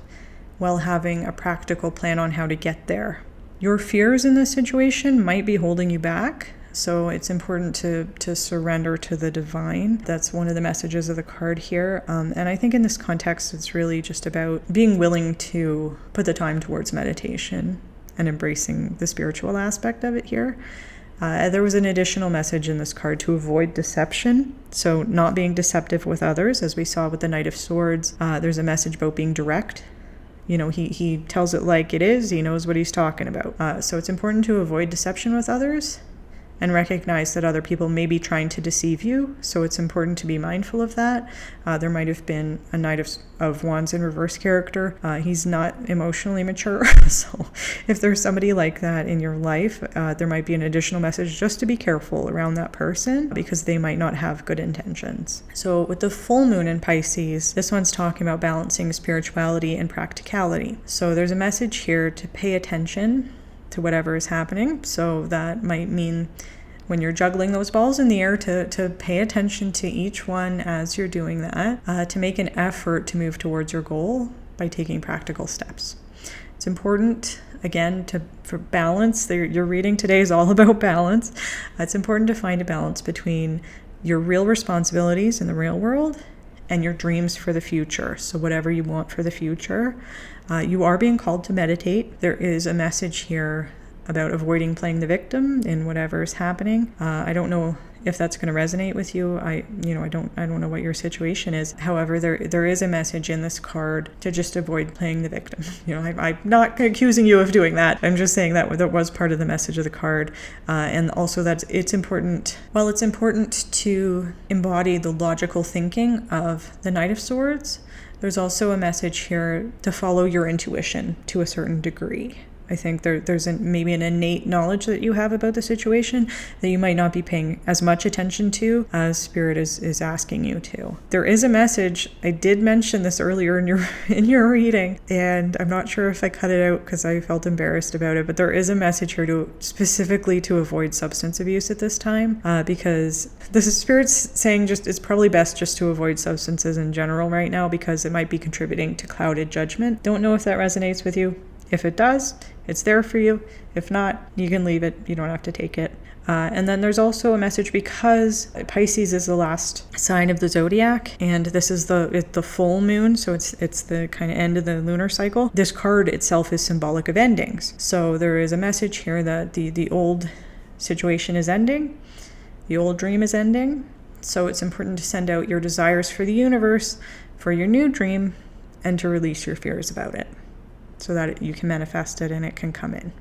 while having a practical plan on how to get there. Your fears in this situation might be holding you back, so it's important to surrender to the divine. That's one of the messages of the card here. And I think in this context, it's really just about being willing to put the time towards meditation and embracing the spiritual aspect of it here. There was an additional message in this card to avoid deception, so not being deceptive with others, as we saw with the Knight of Swords. There's a message about being direct. He tells it like it is. He knows what he's talking about. So it's important to avoid deception with others and recognize that other people may be trying to deceive you. So it's important to be mindful of that. There might have been a Knight of Wands in reverse character. He's not emotionally mature. So if there's somebody like that in your life, there might be an additional message just to be careful around that person because they might not have good intentions. So with the full moon in Pisces, this one's talking about balancing spirituality and practicality. So there's a message here to pay attention to whatever is happening. So that might mean when you're juggling those balls in the air to pay attention to each one as you're doing that, to make an effort to move towards your goal by taking practical steps. It's important, again, for balance. Your reading today is all about balance. It's important to find a balance between your real responsibilities in the real world and your dreams for the future. So whatever you want for the future, you are being called to meditate. There is a message here about avoiding playing the victim in whatever is happening. I don't know if that's going to resonate with you. I don't know what your situation is. However, there is a message in this card to just avoid playing the victim. I'm not accusing you of doing that. I'm just saying that was part of the message of the card. And also that it's important to embody the logical thinking of the Knight of Swords. There's also a message here to follow your intuition to a certain degree. I think there's maybe an innate knowledge that you have about the situation that you might not be paying as much attention to as Spirit is asking you to. There is a message. I did mention this earlier in your reading, and I'm not sure if I cut it out because I felt embarrassed about it, but there is a message here specifically to avoid substance abuse at this time, because this is Spirit's saying it's probably best just to avoid substances in general right now because it might be contributing to clouded judgment. Don't know if that resonates with you. If it does, it's there for you. If not, you can leave it. You don't have to take it. And then there's also a message because Pisces is the last sign of the zodiac, and this is the full moon, so it's the kind of end of the lunar cycle. This card itself is symbolic of endings. So there is a message here that the old situation is ending, the old dream is ending. So it's important to send out your desires for the universe for your new dream and to release your fears about it, so that you can manifest it and it can come in.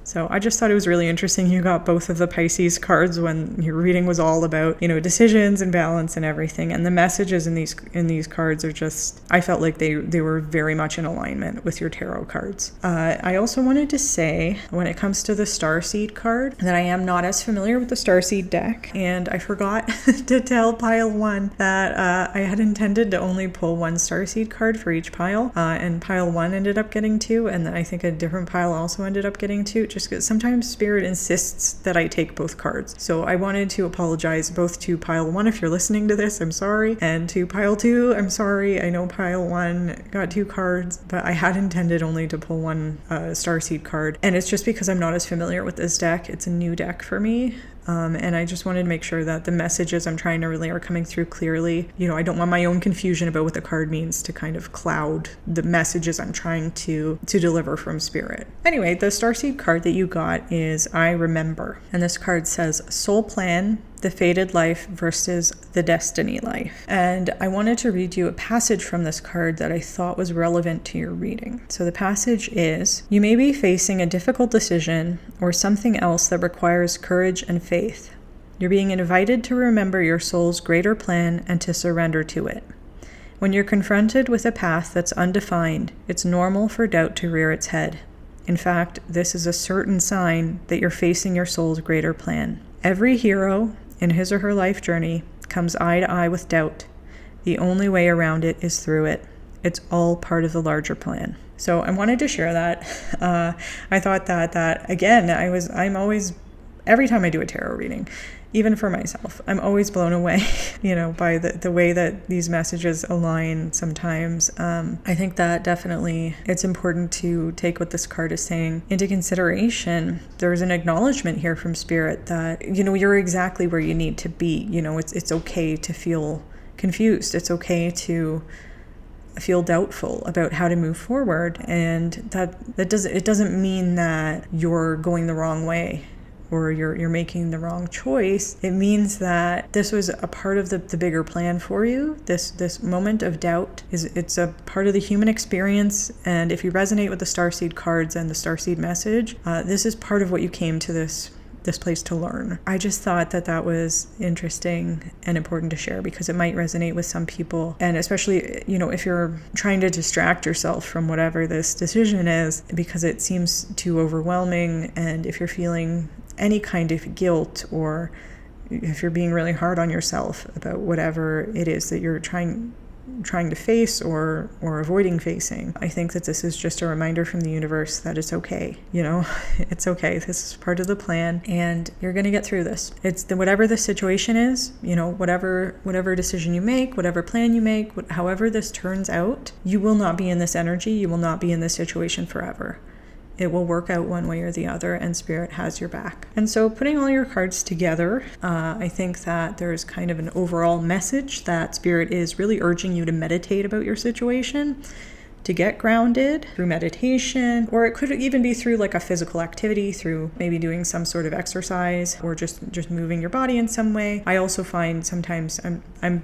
So I just thought it was really interesting you got both of the Pisces cards when your reading was all about, decisions and balance and everything. And the messages in these cards are just, I felt like they were very much in alignment with your tarot cards. I also wanted to say, when it comes to the Starseed card, that I am not as familiar with the Starseed deck. And I forgot to tell pile 1 that I had intended to only pull one Starseed card for each pile. And pile 1 ended up getting 2. And then I think a different pile also ended up getting 2. Just just because sometimes Spirit insists that I take both cards. So I wanted to apologize both to pile 1, if you're listening to this, I'm sorry, and to pile 2, I'm sorry. I know pile 1 got 2 cards, but I had intended only to pull 1 Starseed card, and it's just because I'm not as familiar with this deck. It's a new deck for me. And I just wanted to make sure that the messages I'm trying to relay are coming through clearly. I don't want my own confusion about what the card means to kind of cloud the messages I'm trying to deliver from Spirit. Anyway, the Starseed card that you got is I Remember. And this card says Soul Plan, the Fated Life versus the Destiny Life. And I wanted to read you a passage from this card that I thought was relevant to your reading. So the passage is, you may be facing a difficult decision or something else that requires courage and faith. You're being invited to remember your soul's greater plan and to surrender to it. When you're confronted with a path that's undefined, it's normal for doubt to rear its head. In fact, this is a certain sign that you're facing your soul's greater plan. Every hero in his or her life journey comes eye to eye with doubt. The only way around it is through it. It's all part of the larger plan. So I wanted to share that. I thought that again, I'm always, every time I do a tarot reading, even for myself, I'm always blown away, by the way that these messages align sometimes. I think that definitely it's important to take what this card is saying into consideration. There's an acknowledgement here from Spirit that, you're exactly where you need to be. It's okay to feel confused. It's okay to feel doubtful about how to move forward. And it doesn't mean that you're going the wrong way or you're making the wrong choice. It means that this was a part of the bigger plan for you. This moment of doubt it's a part of the human experience. And if you resonate with the Starseed cards and the Starseed message, this is part of what you came to this place to learn. I just thought that was interesting and important to share because it might resonate with some people. And especially, if you're trying to distract yourself from whatever this decision is because it seems too overwhelming, and if you're feeling any kind of guilt, or if you're being really hard on yourself about whatever it is that you're trying to face or avoiding facing, I think that this is just a reminder from the universe that it's okay. It's okay. This is part of the plan, and you're going to get through this. It's whatever the situation is, whatever decision you make, whatever plan you make, however this turns out, you will not be in this energy. You will not be in this situation forever. It will work out one way or the other, and Spirit has your back. And so putting all your cards together, I think that there's kind of an overall message that Spirit is really urging you to meditate about your situation, to get grounded through meditation, or it could even be through like a physical activity, through maybe doing some sort of exercise or just moving your body in some way. I also find sometimes I'm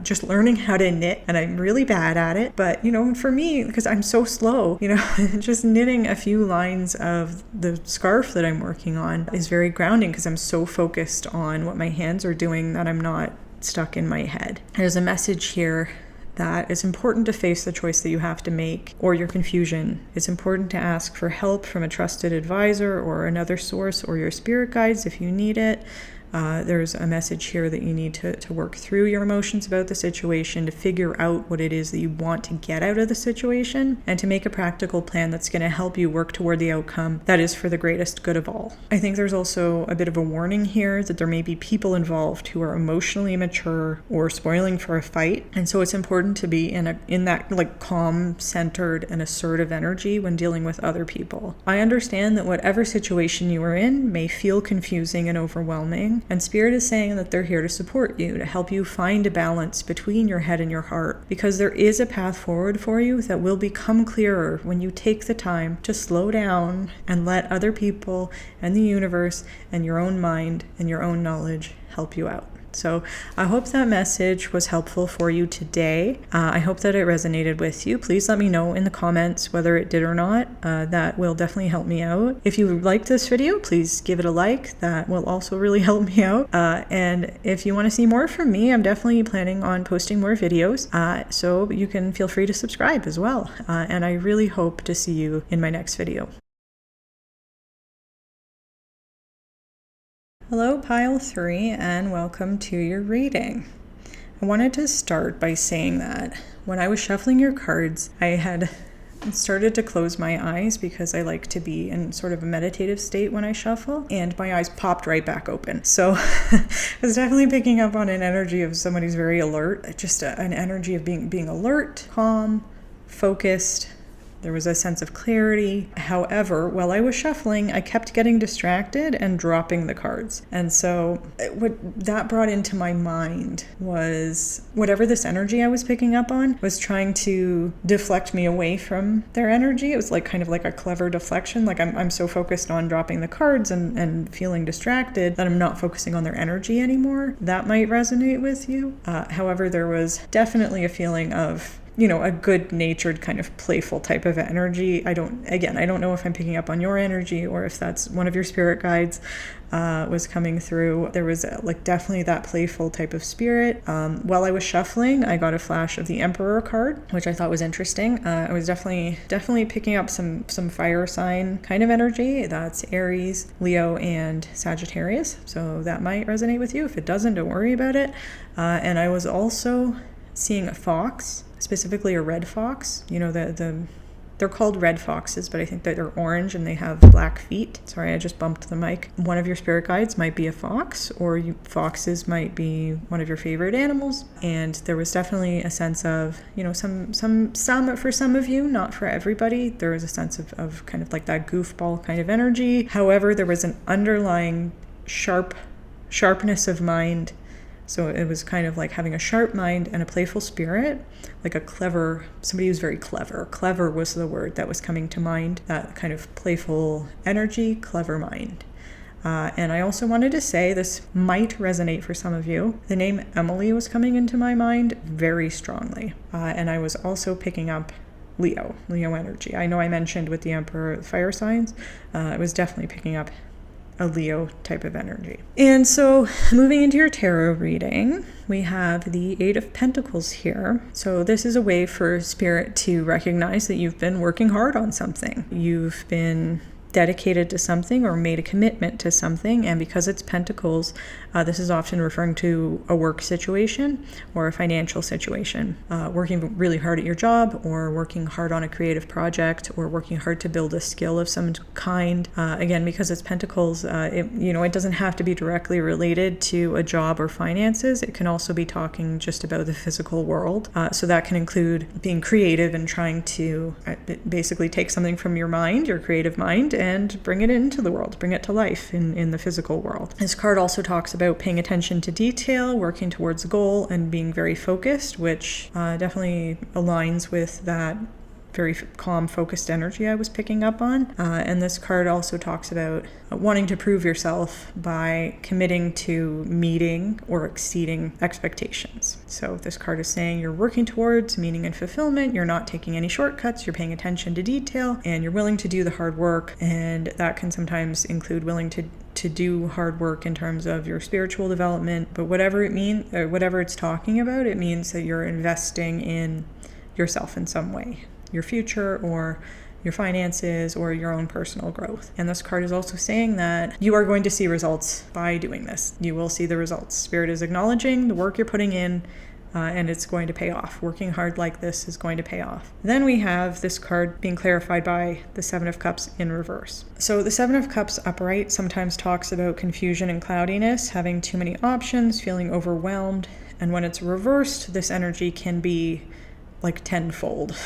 just learning how to knit, and I'm really bad at it. But, for me, because I'm so slow, just knitting a few lines of the scarf that I'm working on is very grounding because I'm so focused on what my hands are doing that I'm not stuck in my head. There's a message here that it's important to face the choice that you have to make or your confusion. It's important to ask for help from a trusted advisor or another source or your spirit guides if you need it. There's a message here that you need to work through your emotions about the situation, to figure out what it is that you want to get out of the situation, and to make a practical plan that's going to help you work toward the outcome that is for the greatest good of all. I think there's also a bit of a warning here that there may be people involved who are emotionally immature or spoiling for a fight, and so it's important to be in that like calm, centered, and assertive energy when dealing with other people. I understand that whatever situation you are in may feel confusing and overwhelming. And Spirit is saying that they're here to support you, to help you find a balance between your head and your heart, because there is a path forward for you that will become clearer when you take the time to slow down and let other people and the universe and your own mind and your own knowledge help you out. So I hope that message was helpful for you today. I hope that it resonated with you. Please let me know in the comments whether it did or not. That will definitely help me out. If you liked this video, please give it a like. That will also really help me out. And if you want to see more from me, I'm definitely planning on posting more videos. So you can feel free to subscribe as well. And I really hope to see you in my next video. Hello, Pile 3, and welcome to your reading. I wanted to start by saying that when I was shuffling your cards, I had and started to close my eyes because I like to be in sort of a meditative state when I shuffle, and my eyes popped right back open. So I was definitely picking up on an energy of somebody who's very alert, just an energy of being alert, calm, focused. There was a sense of clarity. However, while I was shuffling, I kept getting distracted and dropping the cards. And so what that brought into my mind was whatever this energy I was picking up on was trying to deflect me away from their energy. It was like kind of like a clever deflection. Like I'm so focused on dropping the cards and feeling distracted that I'm not focusing on their energy anymore. That might resonate with you. However, there was definitely a feeling of a good-natured kind of playful type of energy. I don't know if I'm picking up on your energy or if that's one of your spirit guides was coming through. There was definitely that playful type of spirit. While I was shuffling, I got a flash of the Emperor card, which I thought was interesting. I was definitely picking up some fire sign kind of energy. That's Aries, Leo, and Sagittarius. So that might resonate with you. If it doesn't, don't worry about it. And I was also seeing a fox, specifically a red fox. They're called red foxes, but I think that they're orange and they have black feet. Sorry, I just bumped the mic. One of your spirit guides might be a fox, or foxes might be one of your favorite animals. And there was definitely a sense of, some for some of you, not for everybody. There was a sense of kind of like that goofball kind of energy. However, there was an underlying sharpness of mind. So it was kind of like having a sharp mind and a playful spirit, like somebody who's very clever. Clever was the word that was coming to mind, that kind of playful energy, clever mind. And I also wanted to say, this might resonate for some of you. The name Emily was coming into my mind very strongly. And I was also picking up Leo energy. I know I mentioned with the Emperor fire signs, I was definitely picking up a Leo type of energy. And so moving into your tarot reading, we have the Eight of Pentacles here. So this is a way for Spirit to recognize that you've been working hard on something. You've been dedicated to something or made a commitment to something, and because it's Pentacles, this is often referring to a work situation or a financial situation, working really hard at your job, or working hard on a creative project, or working hard to build a skill of some kind. Again, because it's Pentacles, it doesn't have to be directly related to a job or finances. It can also be talking just about the physical world. So that can include being creative and trying to basically take something from your mind, your creative mind, and bring it into the world, bring it to life in the physical world. This card also talks about paying attention to detail, working towards a goal, and being very focused, which definitely aligns with that very calm, focused energy I was picking up on. And this card also talks about wanting to prove yourself by committing to meeting or exceeding expectations. So this card is saying you're working towards meaning and fulfillment, you're not taking any shortcuts, you're paying attention to detail, and you're willing to do the hard work. And that can sometimes include willing to do hard work in terms of your spiritual development, but whatever it means, or whatever it's talking about, it means that you're investing in yourself in some way, your future or your finances or your own personal growth. And this card is also saying that you are going to see results by doing this. You will see the results. Spirit is acknowledging the work you're putting in, and it's going to pay off. Working hard like this is going to pay off. Then we have this card being clarified by the Seven of Cups in reverse. So the Seven of Cups upright sometimes talks about confusion and cloudiness, having too many options, feeling overwhelmed. And when it's reversed, this energy can be like tenfold.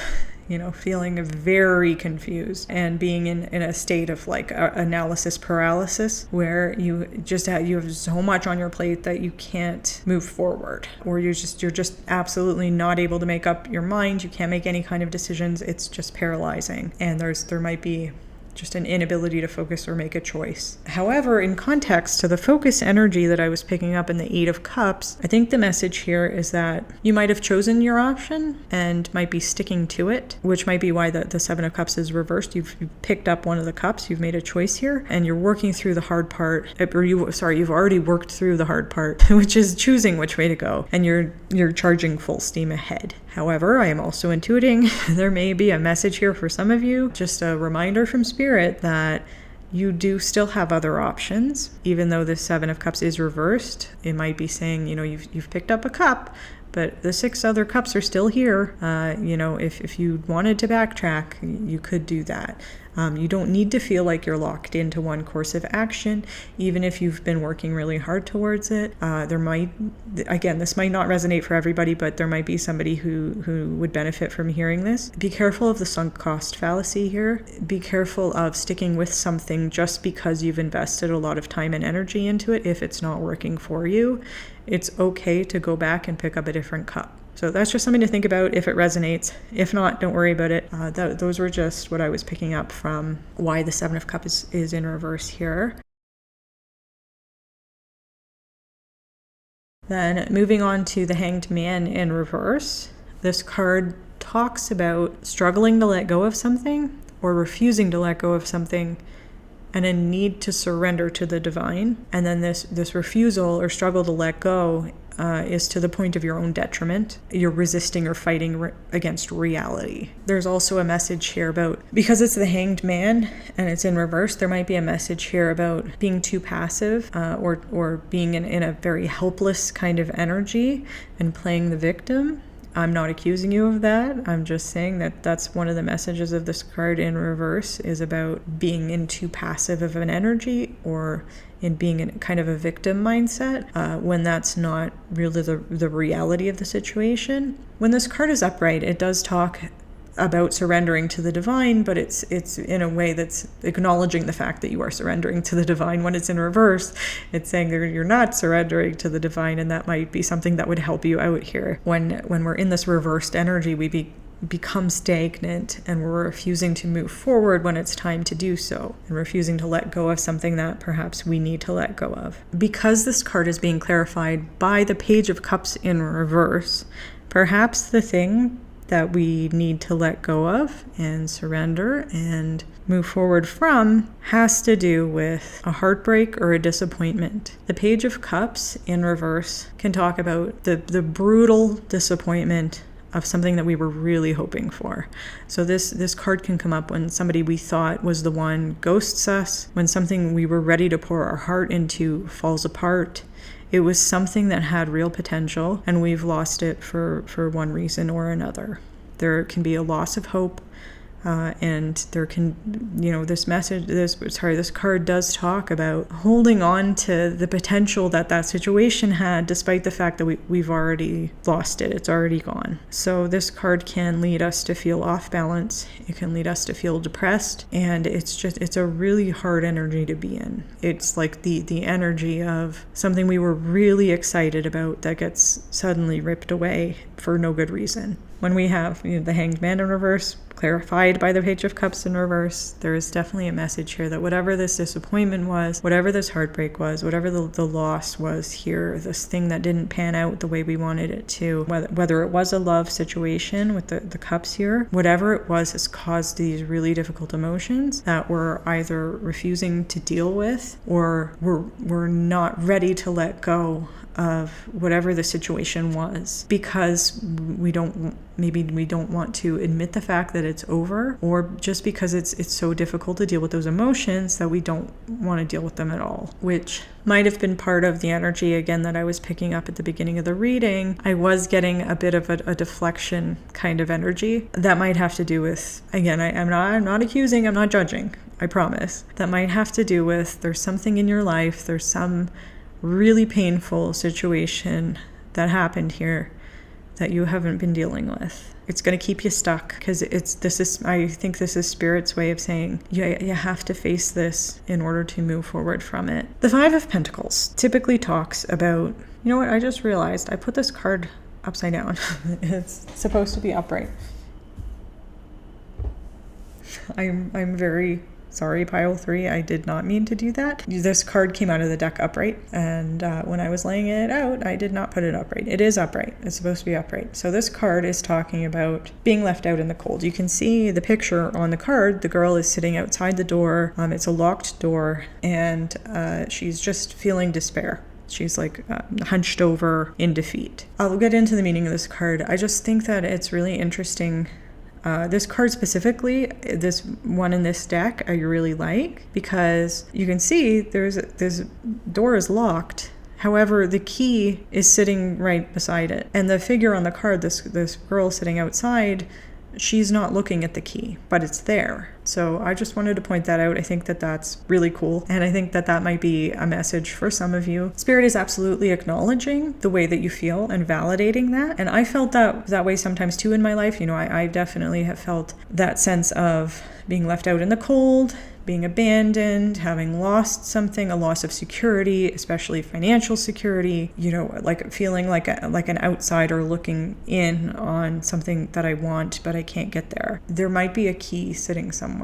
Feeling very confused and being in a state of like analysis paralysis, where you have so much on your plate that you can't move forward, or you're just absolutely not able to make up your mind. You can't make any kind of decisions. It's just paralyzing, and there might be just an inability to focus or make a choice. However, in context to the focus energy that I was picking up in the Eight of Cups, I think the message here is that you might have chosen your option and might be sticking to it, which might be why the Seven of Cups is reversed. You've picked up one of the cups, you've made a choice here, and you're working through the hard part, you've already worked through the hard part, which is choosing which way to go, and you're charging full steam ahead. However, I am also intuiting there may be a message here for some of you, just a reminder from Spirit that you do still have other options. Even though the Seven of Cups is reversed, it might be saying, you've picked up a cup, but the 6 other cups are still here. If you wanted to backtrack, you could do that. You don't need to feel like you're locked into one course of action, even if you've been working really hard towards it. This might not resonate for everybody, but there might be somebody who would benefit from hearing this. Be careful of the sunk cost fallacy here. Be careful of sticking with something just because you've invested a lot of time and energy into it if it's not working for you. It's okay to go back and pick up a different cup. So that's just something to think about if it resonates. If not, don't worry about it. Those were just what I was picking up from why the 7 of Cups is in reverse here. Then moving on to the Hanged Man in reverse. This card talks about struggling to let go of something or refusing to let go of something and a need to surrender to the divine. And then this refusal or struggle to let go is to the point of your own detriment. You're resisting or fighting against reality. There's also a message here about, because it's the Hanged Man and it's in reverse, there might be a message here about being too passive or being in a very helpless kind of energy and playing the victim. I'm not accusing you of that. I'm just saying that that's one of the messages of this card in reverse, is about being in too passive of an energy or in being in kind of a victim mindset when that's not really the reality of the situation. When this card is upright, it does talk about surrendering to the divine, but it's in a way that's acknowledging the fact that you are surrendering to the divine. When it's in reverse, it's saying that you're not surrendering to the divine, and that might be something that would help you out here. When we're in this reversed energy, we become stagnant and we're refusing to move forward when it's time to do so, and refusing to let go of something that perhaps we need to let go of. Because this card is being clarified by the Page of Cups in reverse, perhaps the thing that we need to let go of and surrender and move forward from has to do with a heartbreak or a disappointment. The Page of Cups in reverse can talk about the brutal disappointment of something that we were really hoping for. So this card can come up when somebody we thought was the one ghosts us, when something we were ready to pour our heart into falls apart. It was something that had real potential, and we've lost it for one reason or another. There can be a loss of hope, and there can, this card does talk about holding on to the potential that situation had, despite the fact that we've already lost it. It's already gone. So this card can lead us to feel off balance. It can lead us to feel depressed, and it's a really hard energy to be in. It's like the energy of something we were really excited about that gets suddenly ripped away for no good reason. When we have the Hanged Man in reverse, clarified by the Page of Cups in reverse, there is definitely a message here that whatever this disappointment was, whatever this heartbreak was, whatever the loss was here, this thing that didn't pan out the way we wanted it to, whether it was a love situation with the cups here, whatever it was has caused these really difficult emotions that we're either refusing to deal with or we're not ready to let go of whatever the situation was, because we don't want to admit the fact that it's over, or just because it's so difficult to deal with those emotions that we don't want to deal with them at all, which might have been part of the energy again that I was picking up at the beginning of the reading. I was getting a bit of a deflection kind of energy that might have to do with, again, I'm not accusing, I'm not judging, I promise. That might have to do with there's something in your life, there's some really painful situation that happened here that you haven't been dealing with. It's going to keep you stuck, because I think this is Spirit's way of saying you have to face this in order to move forward from it. The Five of Pentacles typically talks about, you know what, I just realized I put this card upside down. It's supposed to be upright. I'm very sorry, pile 3, I did not mean to do that. This card came out of the deck upright, and when I was laying it out, I did not put it upright. It is upright. It's supposed to be upright. So this card is talking about being left out in the cold. You can see the picture on the card. The girl is sitting outside the door. It's a locked door, and she's just feeling despair. She's like hunched over in defeat. I'll get into the meaning of this card. I just think that it's really interesting. This card specifically, this one in this deck, I really like, because you can see this door is locked. However, the key is sitting right beside it. And the figure on the card, this girl sitting outside, she's not looking at the key, but it's there. So I just wanted to point that out. I think that that's really cool. And I think that that might be a message for some of you. Spirit is absolutely acknowledging the way that you feel and validating that. And I felt that way sometimes too in my life. You know, I definitely have felt that sense of being left out in the cold, being abandoned, having lost something, a loss of security, especially financial security, you know, like feeling like an outsider looking in on something that I want, but I can't get there. There might be a key sitting somewhere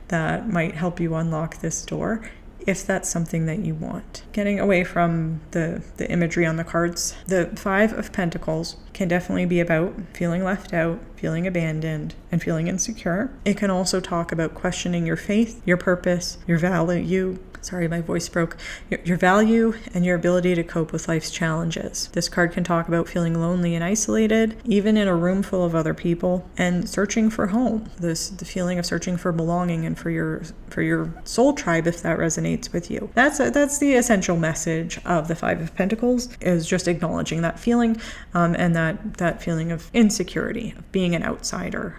that might help you unlock this door, if that's something that you want. Getting away from the imagery on the cards, the Five of Pentacles can definitely be about feeling left out, feeling abandoned, and feeling insecure. It can also talk about questioning your faith, your purpose, your value. Sorry, my voice broke. Your value and your ability to cope with life's challenges. This card can talk about feeling lonely and isolated, even in a room full of other people, and searching for home. The feeling of searching for belonging and for your soul tribe, if that resonates with you. That's the essential message of the Five of Pentacles, is just acknowledging that feeling, and that feeling of insecurity, of being an outsider,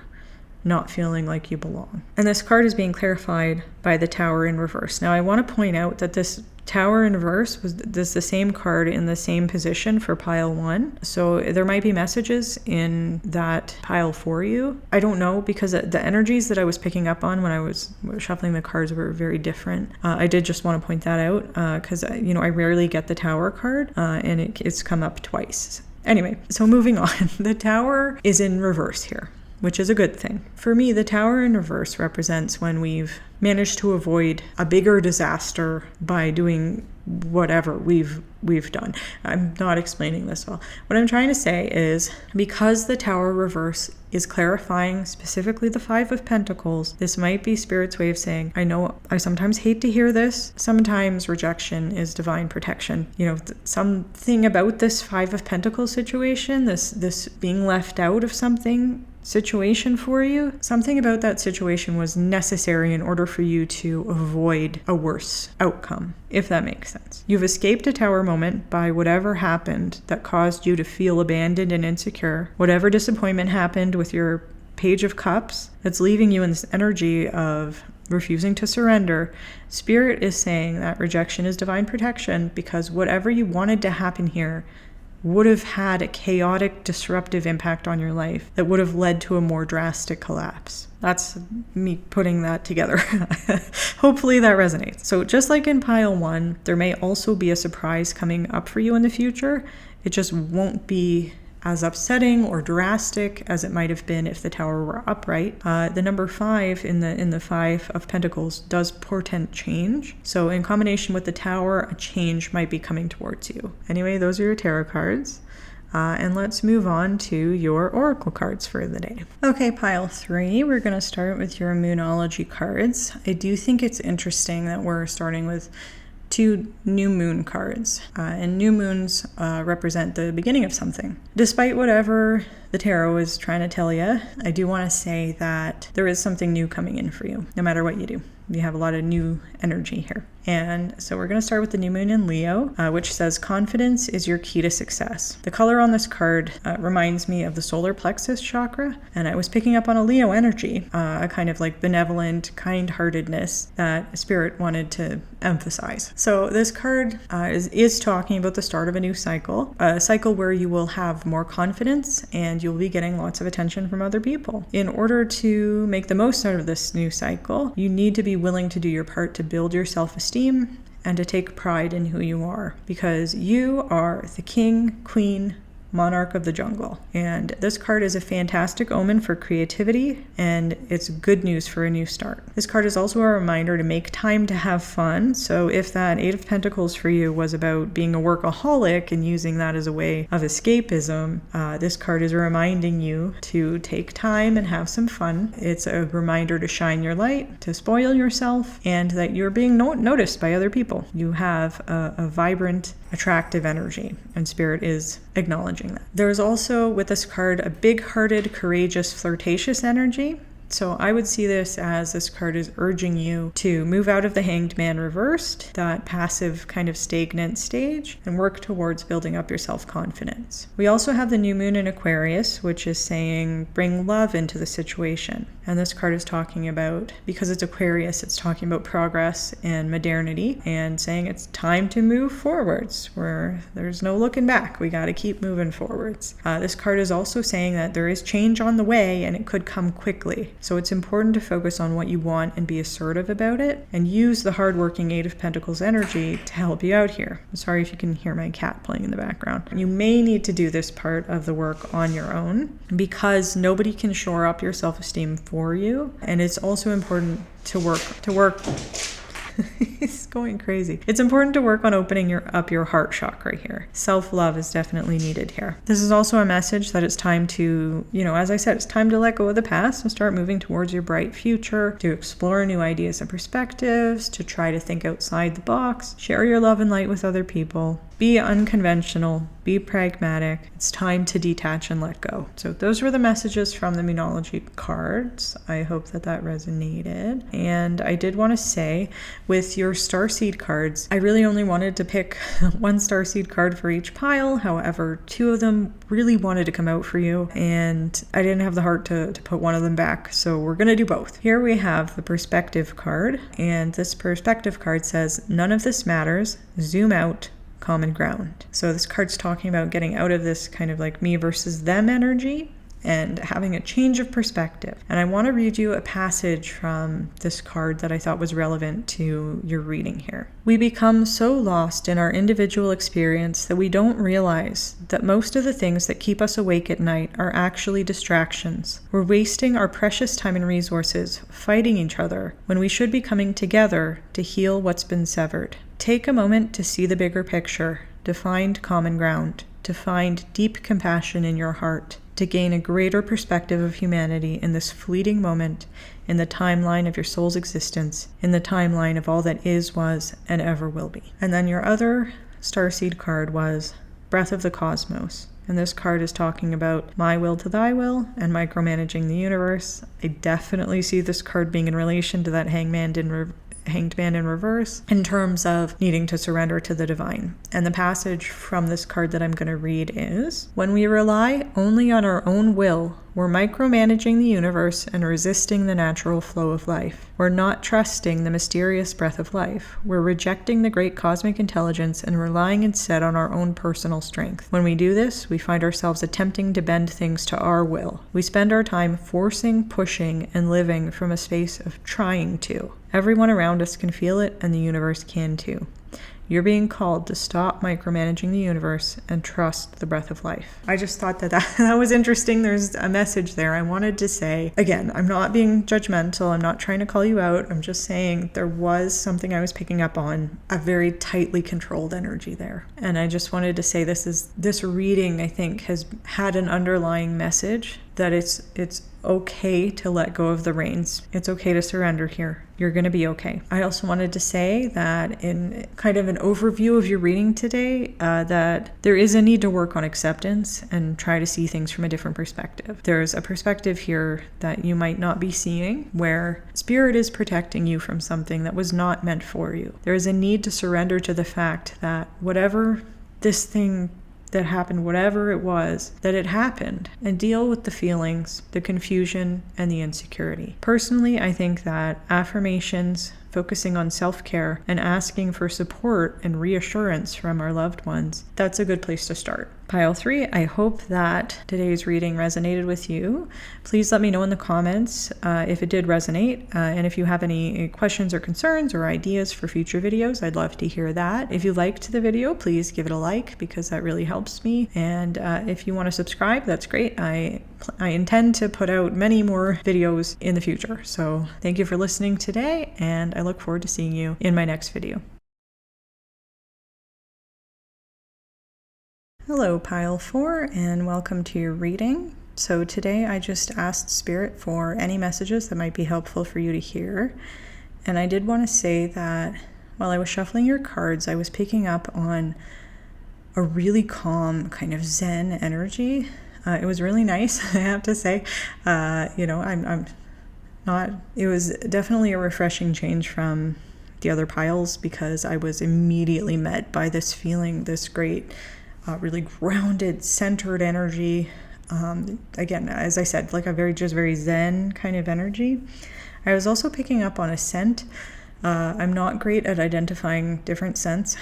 not feeling like you belong. And this card is being clarified by the Tower in reverse. Now, I want to point out that this Tower in reverse was the same card in the same position for pile 1. So there might be messages in that pile for you. I don't know, because the energies that I was picking up on when I was shuffling the cards were very different. I did just want to point that out because I rarely get the Tower card, and it's come up twice. Anyway, so moving on. The Tower is in reverse here, which is a good thing. For me, the Tower in reverse represents when we've managed to avoid a bigger disaster by doing whatever we've done. I'm not explaining this well. What I'm trying to say is, because the Tower reverse is clarifying specifically the Five of Pentacles, this might be Spirit's way of saying, I know I sometimes hate to hear this. Sometimes rejection is divine protection. You know, something about this Five of Pentacles situation, this being left out of something situation for you, something about that situation was necessary in order for you to avoid a worse outcome, if that makes sense. You've escaped a Tower moment by whatever happened that caused you to feel abandoned and insecure. Whatever disappointment happened with your Page of Cups that's leaving you in this energy of refusing to surrender, Spirit is saying that rejection is divine protection, because whatever you wanted to happen here would have had a chaotic, disruptive impact on your life that would have led to a more drastic collapse. That's me putting that together. Hopefully that resonates. So just like in pile 1, there may also be a surprise coming up for you in the future. It just won't be as upsetting or drastic as it might have been if the Tower were upright. The number 5 in the Five of Pentacles does portend change. So in combination with the Tower, a change might be coming towards you. Anyway, those are your tarot cards. And let's move on to your oracle cards for the day. Okay, pile 3, we're going to start with your Moonology cards. I do think it's interesting that we're starting with 2 new moon cards, and new moons represent the beginning of something. Despite whatever the tarot is trying to tell you, I do want to say that there is something new coming in for you, no matter what you do. You have a lot of new energy here. And so we're going to start with the new moon in Leo, which says confidence is your key to success. The color on this card reminds me of the solar plexus chakra, and I was picking up on a Leo energy, a kind of like benevolent kind-heartedness that Spirit wanted to emphasize. So this card is talking about the start of a new cycle, a cycle where you will have more confidence and you'll be getting lots of attention from other people. In order to make the most out of this new cycle, you need to be willing to do your part to build your self-esteem and to take pride in who you are, because you are the king, queen, monarch of the jungle. And this card is a fantastic omen for creativity, and it's good news for a new start. This card is also a reminder to make time to have fun. So if that Eight of Pentacles for you was about being a workaholic and using that as a way of escapism, this card is reminding you to take time and have some fun. It's a reminder to shine your light, to spoil yourself, and that you're being noticed by other people. You have a vibrant, attractive energy, and Spirit is acknowledging that. There's also, with this card, a big-hearted, courageous, flirtatious energy. So I would see this as this card is urging you to move out of the Hanged Man reversed, that passive kind of stagnant stage, and work towards building up your self-confidence. We also have the new moon in Aquarius, which is saying bring love into the situation. And this card is talking about, because it's Aquarius, it's talking about progress and modernity and saying it's time to move forwards, where there's no looking back. We got to keep moving forwards. This card is also saying that there is change on the way and it could come quickly. So it's important to focus on what you want and be assertive about it, and use the hardworking Eight of Pentacles energy to help you out here. I'm sorry if you can hear my cat playing in the background. You may need to do this part of the work on your own, because nobody can shore up your self-esteem for you. And it's also important to work It's going crazy. It's important to work on opening up your heart chakra here. Self-love is definitely needed here. This is also a message that it's time to, as I said, it's time to let go of the past and start moving towards your bright future, to explore new ideas and perspectives, to try to think outside the box, share your love and light with other people, be unconventional, be pragmatic. It's time to detach and let go. So those were the messages from the Moonology cards. I hope that resonated. And I did want to say, with your Starseed cards, I really only wanted to pick one Starseed card for each pile. However, two of them really wanted to come out for you, and I didn't have the heart to put one of them back. So we're going to do both. Here we have the Perspective card, and this Perspective card says, none of this matters. Zoom out. Common ground. So this card's talking about getting out of this kind of like me versus them energy and having a change of perspective. And I want to read you a passage from this card that I thought was relevant to your reading here. We become so lost in our individual experience that we don't realize that most of the things that keep us awake at night are actually distractions. We're wasting our precious time and resources fighting each other when we should be coming together to heal what's been severed. Take a moment to see the bigger picture, to find common ground, to find deep compassion in your heart, to gain a greater perspective of humanity in this fleeting moment, in the timeline of your soul's existence, in the timeline of all that is, was, and ever will be. And then your other Starseed card was Breath of the Cosmos. And this card is talking about my will to thy will and micromanaging the universe. I definitely see this card being in relation to that Hanged Man in reverse, in terms of needing to surrender to the divine. And the passage from this card that I'm going to read is, when we rely only on our own will, we're micromanaging the universe and resisting the natural flow of life. We're not trusting the mysterious breath of life. We're rejecting the great cosmic intelligence and relying instead on our own personal strength. When we do this, we find ourselves attempting to bend things to our will. We spend our time forcing, pushing, and living from a space of trying to. Everyone around us can feel it, and the universe can too. You're being called to stop micromanaging the universe and trust the breath of life. I just thought that was interesting. There's a message there. I wanted to say, again, I'm not being judgmental. I'm not trying to call you out. I'm just saying there was something I was picking up on, a very tightly controlled energy there. And I just wanted to say this reading, I think, has had an underlying message that it's okay to let go of the reins. It's okay to surrender here. You're going to be okay. I also wanted to say that in kind of an overview of your reading today, that there is a need to work on acceptance and try to see things from a different perspective. There's a perspective here that you might not be seeing, where spirit is protecting you from something that was not meant for you. There is a need to surrender to the fact that whatever this thing that happened, whatever it was, that it happened, and deal with the feelings, the confusion, and the insecurity. Personally, I think that affirmations, focusing on self-care, and asking for support and reassurance from our loved ones, that's a good place to start. Pile 3, I hope that today's reading resonated with you. Please let me know in the comments if it did resonate, and if you have any questions or concerns or ideas for future videos, I'd love to hear that. If you liked the video, please give it a like, because that really helps me. And if you want to subscribe, that's great. I intend to put out many more videos in the future. So thank you for listening today, and I look forward to seeing you in my next video. Hello, Pile 4, and welcome to your reading. So today I just asked Spirit for any messages that might be helpful for you to hear. And I did want to say that while I was shuffling your cards, I was picking up on a really calm kind of Zen energy. It was really nice, I have to say. I'm It was definitely a refreshing change from the other piles, because I was immediately met by this feeling, this great, really grounded, centered energy. Again, as I said, like a very zen kind of energy. I was also picking up on a scent. I'm not great at identifying different scents.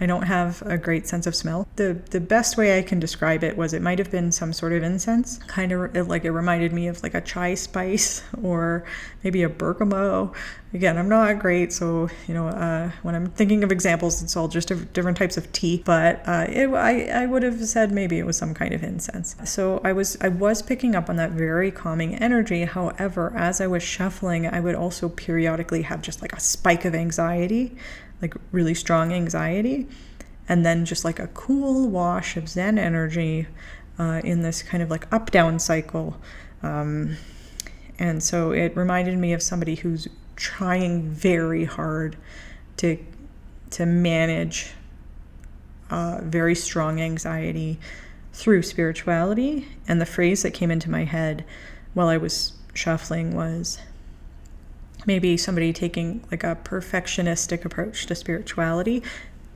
I don't have a great sense of smell. The best way I can describe it was it might have been some sort of incense. Kind of like it reminded me of like a chai spice or maybe a bergamot. Again, I'm not great, so when I'm thinking of examples, it's all just different types of tea. But I would have said maybe it was some kind of incense. So I was picking up on that very calming energy. However, as I was shuffling, I would also periodically have just like a spike of anxiety, like really strong anxiety, and then just like a cool wash of Zen energy in this kind of like up-down cycle. And so it reminded me of somebody who's trying very hard to manage very strong anxiety through spirituality. And the phrase that came into my head while I was shuffling was maybe somebody taking like a perfectionistic approach to spirituality.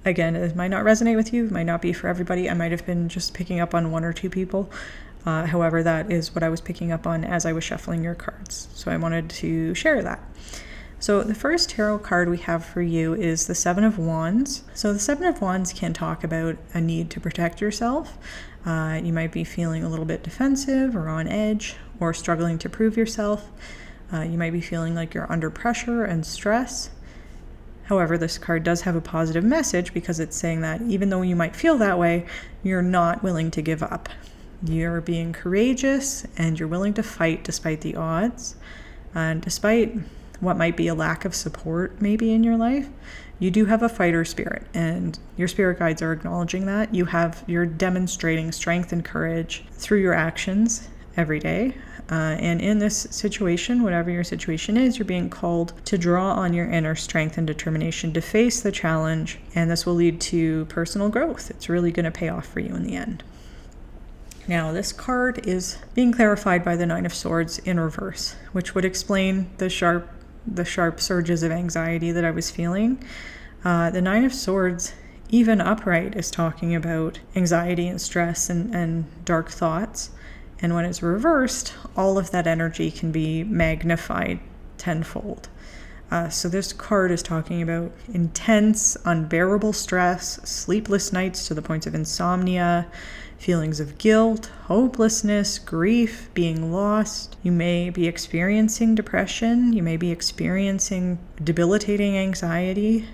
Again, it might not resonate with you, might not be for everybody. I might have been just picking up on one or two people. However, that is what I was picking up on as I was shuffling your cards. So I wanted to share that. So the first tarot card we have for you is the Seven of Wands. So the Seven of Wands can talk about a need to protect yourself. You might be feeling a little bit defensive or on edge or struggling to prove yourself. You might be feeling like you're under pressure and stress. However, this card does have a positive message because it's saying that even though you might feel that way, you're not willing to give up. You're being courageous and you're willing to fight despite the odds. And despite what might be a lack of support maybe in your life, you do have a fighter spirit, and your spirit guides are acknowledging that. You're demonstrating strength and courage through your actions every day. And in this situation, whatever your situation is, you're being called to draw on your inner strength and determination to face the challenge, and this will lead to personal growth. It's really going to pay off for you in the end. Now, this card is being clarified by the Nine of Swords in reverse, which would explain the sharp surges of anxiety that I was feeling. The Nine of Swords, even upright, is talking about anxiety and stress and dark thoughts. And when it's reversed, all of that energy can be magnified tenfold. So this card is talking about intense, unbearable stress, sleepless nights to the point of insomnia, feelings of guilt, hopelessness, grief, being lost. You may be experiencing depression. You may be experiencing debilitating anxiety.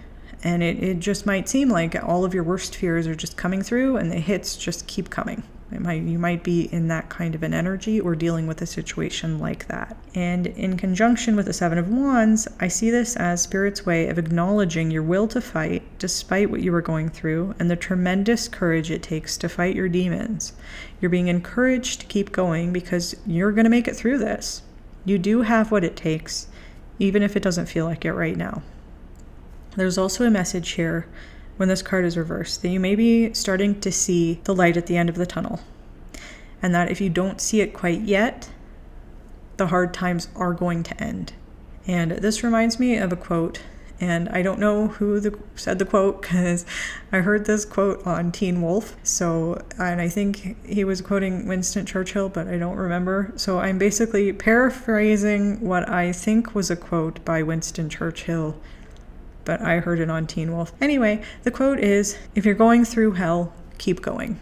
And it just might seem like all of your worst fears are just coming through and the hits just keep coming. You might be in that kind of an energy or dealing with a situation like that. And in conjunction with the Seven of Wands, I see this as Spirit's way of acknowledging your will to fight despite what you are going through and the tremendous courage it takes to fight your demons. You're being encouraged to keep going because you're going to make it through this. You do have what it takes, even if it doesn't feel like it right now. There's also a message here when this card is reversed, that you may be starting to see the light at the end of the tunnel. And that if you don't see it quite yet, the hard times are going to end. And this reminds me of a quote, and I don't know who said the quote because I heard this quote on Teen Wolf. And I think he was quoting Winston Churchill, but I don't remember. So I'm basically paraphrasing what I think was a quote by Winston Churchill, but I heard it on Teen Wolf. Anyway, the quote is, if you're going through hell, keep going.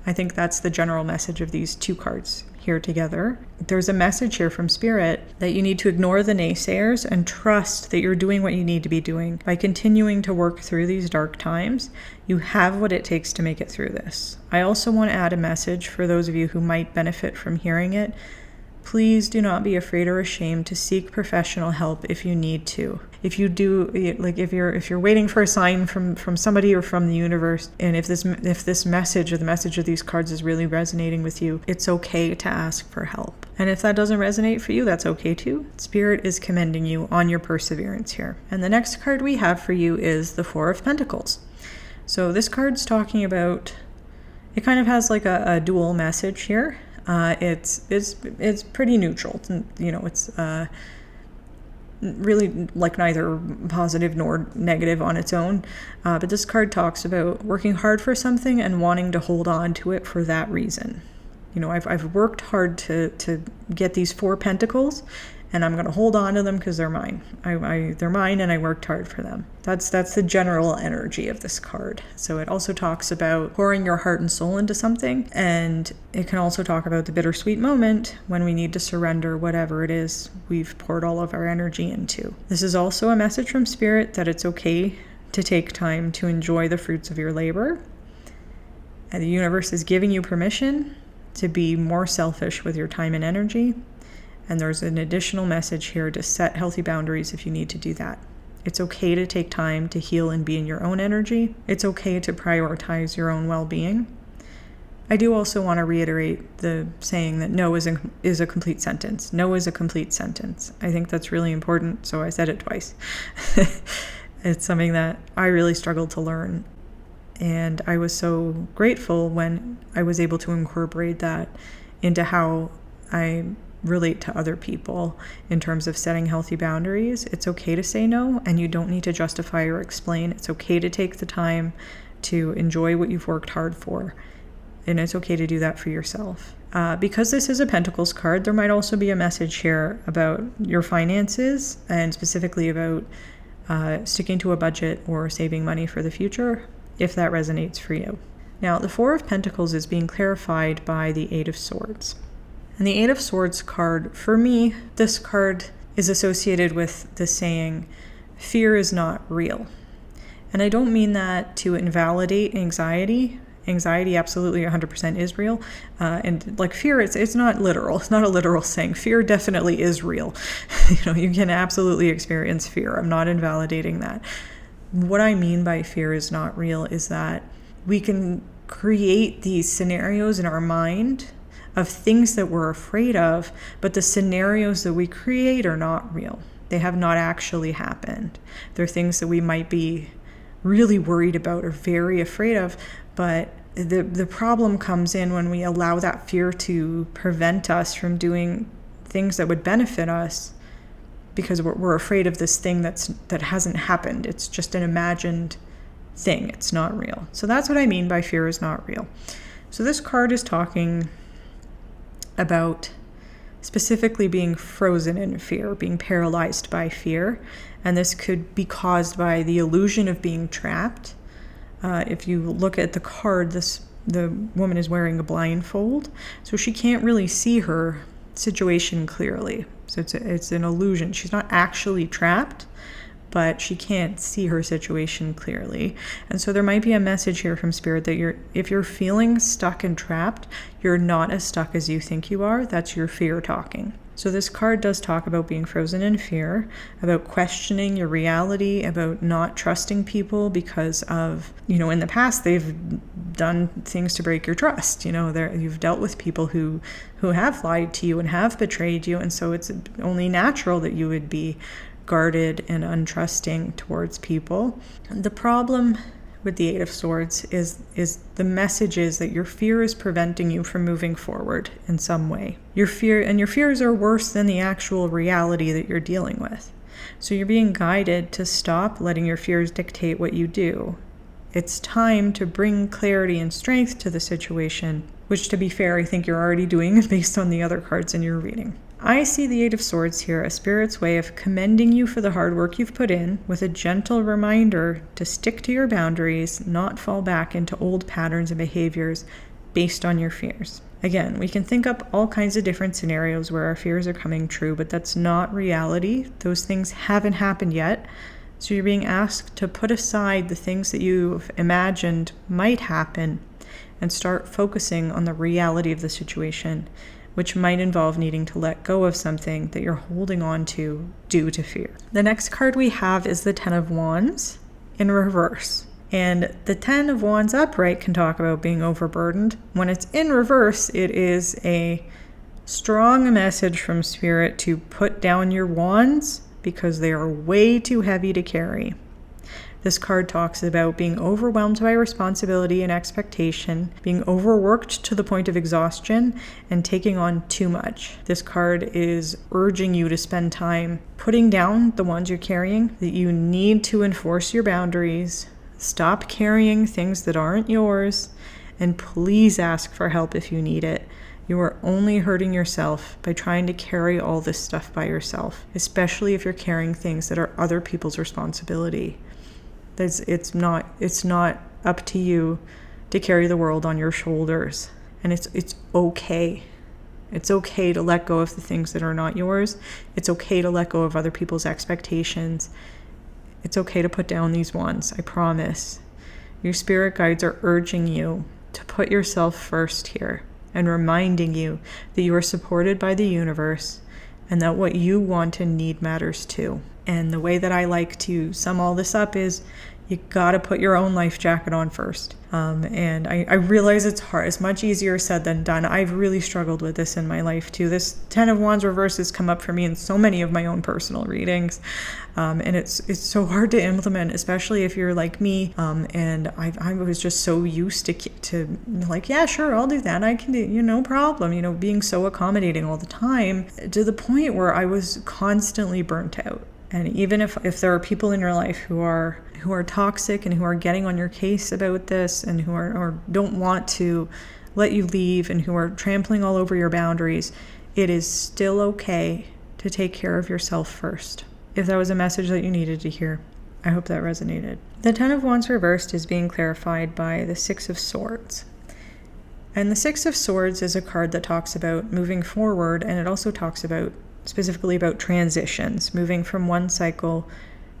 I think that's the general message of these two cards here together. There's a message here from Spirit that you need to ignore the naysayers and trust that you're doing what you need to be doing. By continuing to work through these dark times, you have what it takes to make it through this. I also want to add a message for those of you who might benefit from hearing it. Please do not be afraid or ashamed to seek professional help if you need to. If you do, like if you're waiting for a sign from somebody or from the universe, and if this message or the message of these cards is really resonating with you, it's okay to ask for help. And if that doesn't resonate for you, that's okay too. Spirit is commending you on your perseverance here. And the next card we have for you is the Four of Pentacles. So this card's talking about, it kind of has like a dual message here. It's pretty neutral. It's really like neither positive nor negative on its own. But this card talks about working hard for something and wanting to hold on to it for that reason. I've worked hard to get these 4 pentacles, and I'm going to hold on to them because they're mine. They're mine, and I worked hard for them. That's the general energy of this card. So it also talks about pouring your heart and soul into something, and it can also talk about the bittersweet moment when we need to surrender whatever it is we've poured all of our energy into. This is also a message from Spirit that it's okay to take time to enjoy the fruits of your labor. And the universe is giving you permission to be more selfish with your time and energy. And there's an additional message here to set healthy boundaries if you need to do that. It's okay to take time to heal and be in your own energy. It's okay to prioritize your own well-being. I do also want to reiterate the saying that no is a complete sentence. No is a complete sentence. I think that's really important, so I said it twice. It's something that I really struggled to learn. And I was so grateful when I was able to incorporate that into how I relate to other people in terms of setting healthy boundaries. It's okay to say no, and you don't need to justify or explain. It's okay to take the time to enjoy what you've worked hard for, and it's okay to do that for yourself. Because this is a Pentacles card, there might also be a message here about your finances, and specifically about sticking to a budget or saving money for the future, if that resonates for you. Now, the 4 of Pentacles is being clarified by the 8 of Swords. And the 8 of Swords card, for me, this card is associated with the saying, fear is not real. And I don't mean that to invalidate anxiety. Anxiety absolutely 100% is real. And like fear, it's not literal. It's not a literal saying. Fear definitely is real. You can absolutely experience fear. I'm not invalidating that. What I mean by fear is not real is that we can create these scenarios in our mind of things that we're afraid of, but the scenarios that we create are not real. They have not actually happened. They're things that we might be really worried about or very afraid of, but the problem comes in when we allow that fear to prevent us from doing things that would benefit us because we're afraid of this thing that hasn't happened. It's just an imagined thing. It's not real. So that's what I mean by fear is not real. So this card is talking about specifically being frozen in fear, being paralyzed by fear. And this could be caused by the illusion of being trapped. If you look at the card, the woman is wearing a blindfold, so she can't really see her situation clearly. So it's an illusion. She's not actually trapped, but she can't see her situation clearly. And so there might be a message here from Spirit that if you're feeling stuck and trapped, you're not as stuck as you think you are. That's your fear talking. So this card does talk about being frozen in fear, about questioning your reality, about not trusting people because of, in the past they've done things to break your trust. You've dealt with people who have lied to you and have betrayed you. And so it's only natural that you would be guarded and untrusting towards people. The problem with the 8 of Swords is the message is that your fear is preventing you from moving forward in some way. Your fears are worse than the actual reality that you're dealing with. So you're being guided to stop letting your fears dictate what you do. It's time to bring clarity and strength to the situation, which, to be fair, I think you're already doing based on the other cards in your reading. I see the 8 of Swords here as Spirit's way of commending you for the hard work you've put in, with a gentle reminder to stick to your boundaries, not fall back into old patterns and behaviors based on your fears. Again, we can think up all kinds of different scenarios where our fears are coming true, but that's not reality. Those things haven't happened yet. So you're being asked to put aside the things that you've imagined might happen and start focusing on the reality of the situation, which might involve needing to let go of something that you're holding on to due to fear. The next card we have is the 10 of Wands in reverse. And the 10 of Wands upright can talk about being overburdened. When it's in reverse, it is a strong message from Spirit to put down your wands because they are way too heavy to carry. This card talks about being overwhelmed by responsibility and expectation, being overworked to the point of exhaustion, and taking on too much. This card is urging you to spend time putting down the ones you're carrying, that you need to enforce your boundaries, stop carrying things that aren't yours, and please ask for help if you need it. You are only hurting yourself by trying to carry all this stuff by yourself, especially if you're carrying things that are other people's responsibility. It's not up to you to carry the world on your shoulders. And it's okay. It's okay to let go of the things that are not yours. It's okay to let go of other people's expectations. It's okay to put down these ones, I promise. Your spirit guides are urging you to put yourself first here and reminding you that you are supported by the universe and that what you want and need matters too. And the way that I like to sum all this up is you gotta put your own life jacket on first. And I realize it's hard. It's much easier said than done. I've really struggled with this in my life too. This 10 of Wands reverse has come up for me in so many of my own personal readings. And it's so hard to implement, especially if you're like me. And I was just so used to like, yeah, sure, I'll do that. I can do, no problem. Being so accommodating all the time to the point where I was constantly burnt out. And even if there are people in your life who are toxic and who are getting on your case about this and who or don't want to let you leave and who are trampling all over your boundaries, it is still okay to take care of yourself first. If that was a message that you needed to hear, I hope that resonated. The 10 of Wands reversed is being clarified by the 6 of Swords. And the 6 of Swords is a card that talks about moving forward, and it also talks specifically about transitions, moving from one cycle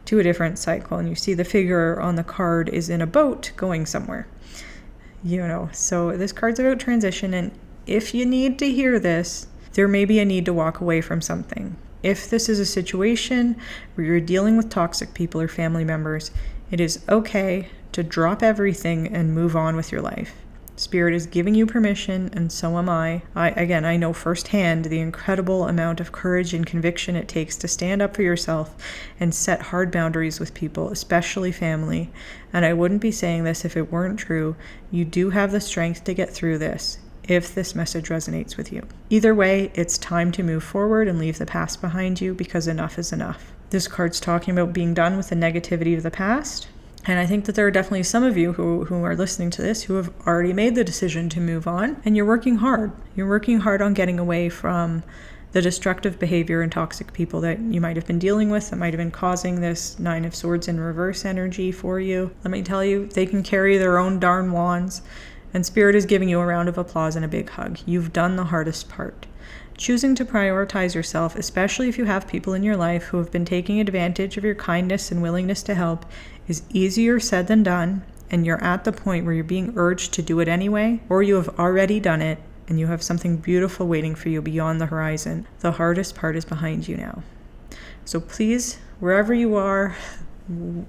to a different cycle. And you see the figure on the card is in a boat going somewhere. So this card's about transition, and if you need to hear this, there may be a need to walk away from something. If this is a situation where you're dealing with toxic people or family members, it is okay to drop everything and move on with your life. Spirit is giving you permission, and so am I. I know firsthand the incredible amount of courage and conviction it takes to stand up for yourself and set hard boundaries with people, especially family. And I wouldn't be saying this if it weren't true. You do have the strength to get through this, if this message resonates with you. Either way, it's time to move forward and leave the past behind you, because enough is enough. This card's talking about being done with the negativity of the past. And I think that there are definitely some of you who are listening to this who have already made the decision to move on, and you're working hard. You're working hard on getting away from the destructive behavior and toxic people that you might have been dealing with, that might have been causing this 9 of Swords in reverse energy for you. Let me tell you, they can carry their own darn wands, and Spirit is giving you a round of applause and a big hug. You've done the hardest part. Choosing to prioritize yourself, especially if you have people in your life who have been taking advantage of your kindness and willingness to help, is easier said than done, and you're at the point where you're being urged to do it anyway, or you have already done it and you have something beautiful waiting for you beyond the horizon. The hardest part is behind you now. So please, wherever you are in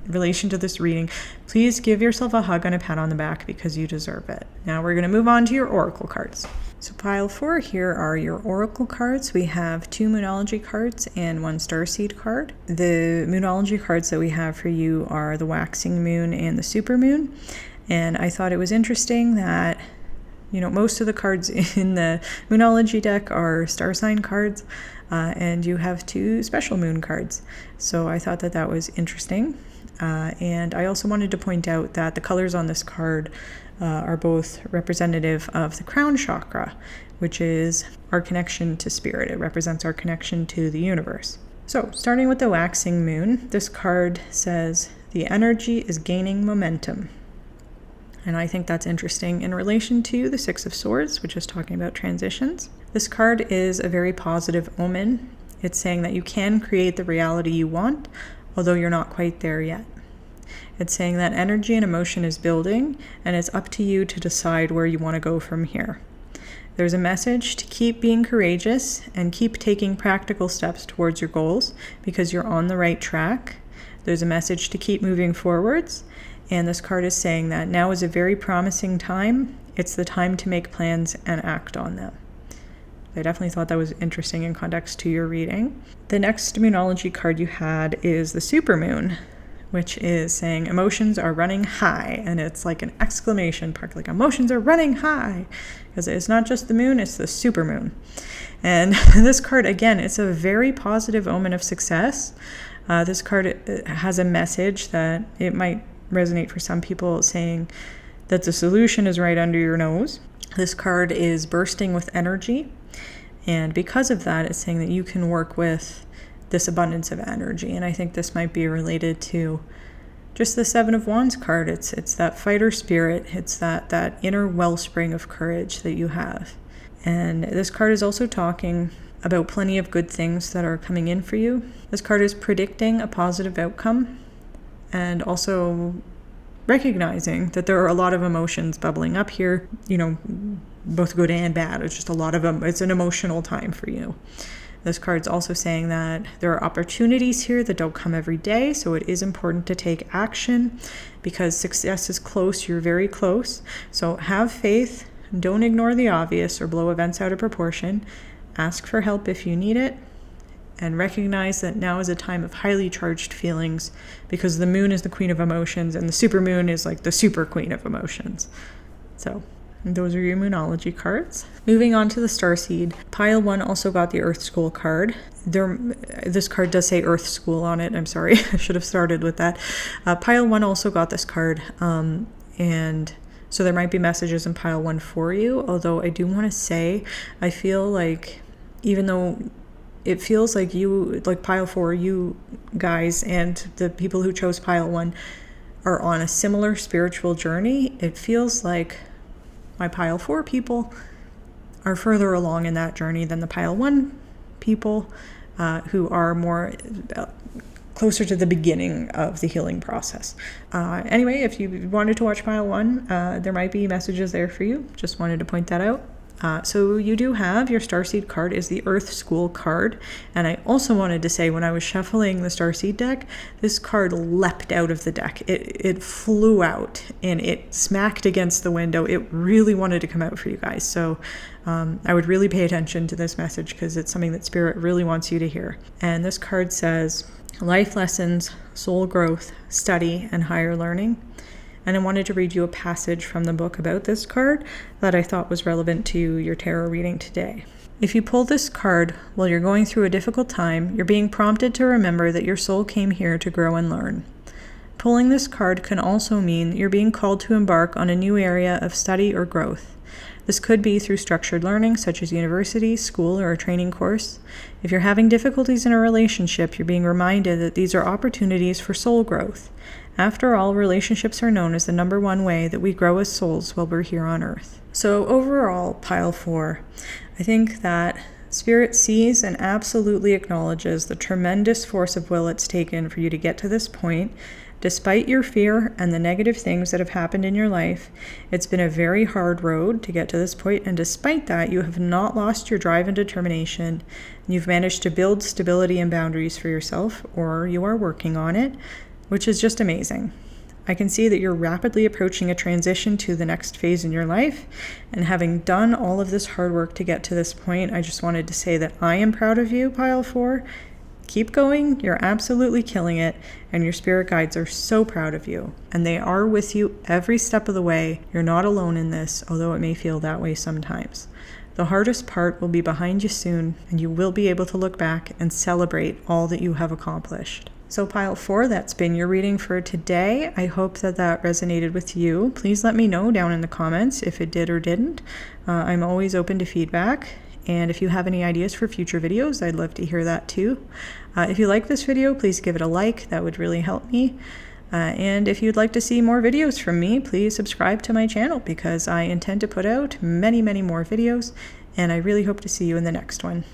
relation to this reading, please give yourself a hug and a pat on the back, because you deserve it. Now we're going to move on to your oracle cards. So pile 4 here are your oracle cards. We have 2 Moonology cards and 1 Starseed card. The Moonology cards that we have for you are the Waxing Moon and the Supermoon. And I thought it was interesting that, most of the cards in the Moonology deck are star sign cards, and you have 2 special moon cards. So I thought that was interesting. And I also wanted to point out that the colors on this card are both representative of the crown chakra, which is our connection to spirit. It represents our connection to the universe. So starting with the Waxing Moon, this card says the energy is gaining momentum. And I think that's interesting in relation to the 6 of Swords, which is talking about transitions. This card is a very positive omen. It's saying that you can create the reality you want, although you're not quite there yet. It's saying that energy and emotion is building, and it's up to you to decide where you want to go from here. There's a message to keep being courageous and keep taking practical steps towards your goals, because you're on the right track. There's a message to keep moving forwards, and this card is saying that now is a very promising time. It's the time to make plans and act on them. I definitely thought that was interesting in context to your reading. The next Moonology card you had is the Supermoon, which is saying emotions are running high. And it's like an exclamation mark, like emotions are running high. Because it's not just the moon, it's the supermoon. And this card, again, it's a very positive omen of success. This card has a message that it might resonate for some people, saying that the solution is right under your nose. This card is bursting with energy. And because of that, it's saying that you can work with this abundance of energy. And I think this might be related to just the Seven of Wands card. It's that fighter spirit. It's that inner wellspring of courage that you have. And this card is also talking about plenty of good things that are coming in for you. This card is predicting a positive outcome and also recognizing that there are a lot of emotions bubbling up here, both good and bad. It's just a lot of them. It's an emotional time for you. This card's also saying that there are opportunities here that don't come every day, so it is important to take action because success is close. You're very close. So have faith. Don't ignore the obvious or blow events out of proportion. Ask for help if you need it. And recognize that now is a time of highly charged feelings because the moon is the queen of emotions and the supermoon is like the super queen of emotions. So those are your Moonology cards. Moving on to the Starseed. Pile 1 also got the Earth School card. This card does say Earth School on it. I'm sorry. I should have started with that. Pile 1 also got this card. And so there might be messages in Pile 1 for you. Although I do want to say, I feel like even though it feels like Pile 4, you guys and the people who chose Pile 1 are on a similar spiritual journey, it feels like my Pile 4 people are further along in that journey than the Pile 1 people who are more closer to the beginning of the healing process. Anyway, if you wanted to watch Pile 1, there might be messages there for you. Just wanted to point that out. So you do have your Starseed card is the Earth School card. And I also wanted to say when I was shuffling the Starseed deck, this card leapt out of the deck. It flew out and it smacked against the window. It really wanted to come out for you guys. So I would really pay attention to this message because it's something that Spirit really wants you to hear. And this card says, life lessons, soul growth, study, and higher learning. And I wanted to read you a passage from the book about this card that I thought was relevant to your tarot reading today. If you pull this card while you're going through a difficult time, you're being prompted to remember that your soul came here to grow and learn. Pulling this card can also mean that you're being called to embark on a new area of study or growth. This could be through structured learning, such as university, school, or a training course. If you're having difficulties in a relationship, you're being reminded that these are opportunities for soul growth. After all, relationships are known as the number one way that we grow as souls while we're here on Earth. So overall, Pile 4, I think that Spirit sees and absolutely acknowledges the tremendous force of will it's taken for you to get to this point. Despite your fear and the negative things that have happened in your life, it's been a very hard road to get to this point, and despite that, you have not lost your drive and determination. You've managed to build stability and boundaries for yourself, or you are working on it, which is just amazing. I can see that you're rapidly approaching a transition to the next phase in your life, and having done all of this hard work to get to this point, I just wanted to say that I am proud of you, Pile 4. Keep going, you're absolutely killing it, and your spirit guides are so proud of you, and they are with you every step of the way. You're not alone in this, although it may feel that way sometimes. The hardest part will be behind you soon, and you will be able to look back and celebrate all that you have accomplished. So Pile 4, that's been your reading for today. I hope that resonated with you. Please let me know down in the comments if it did or didn't. I'm always open to feedback. And if you have any ideas for future videos, I'd love to hear that too. If you like this video, please give it a like. That would really help me. And if you'd like to see more videos from me, please subscribe to my channel because I intend to put out many, many more videos. And I really hope to see you in the next one.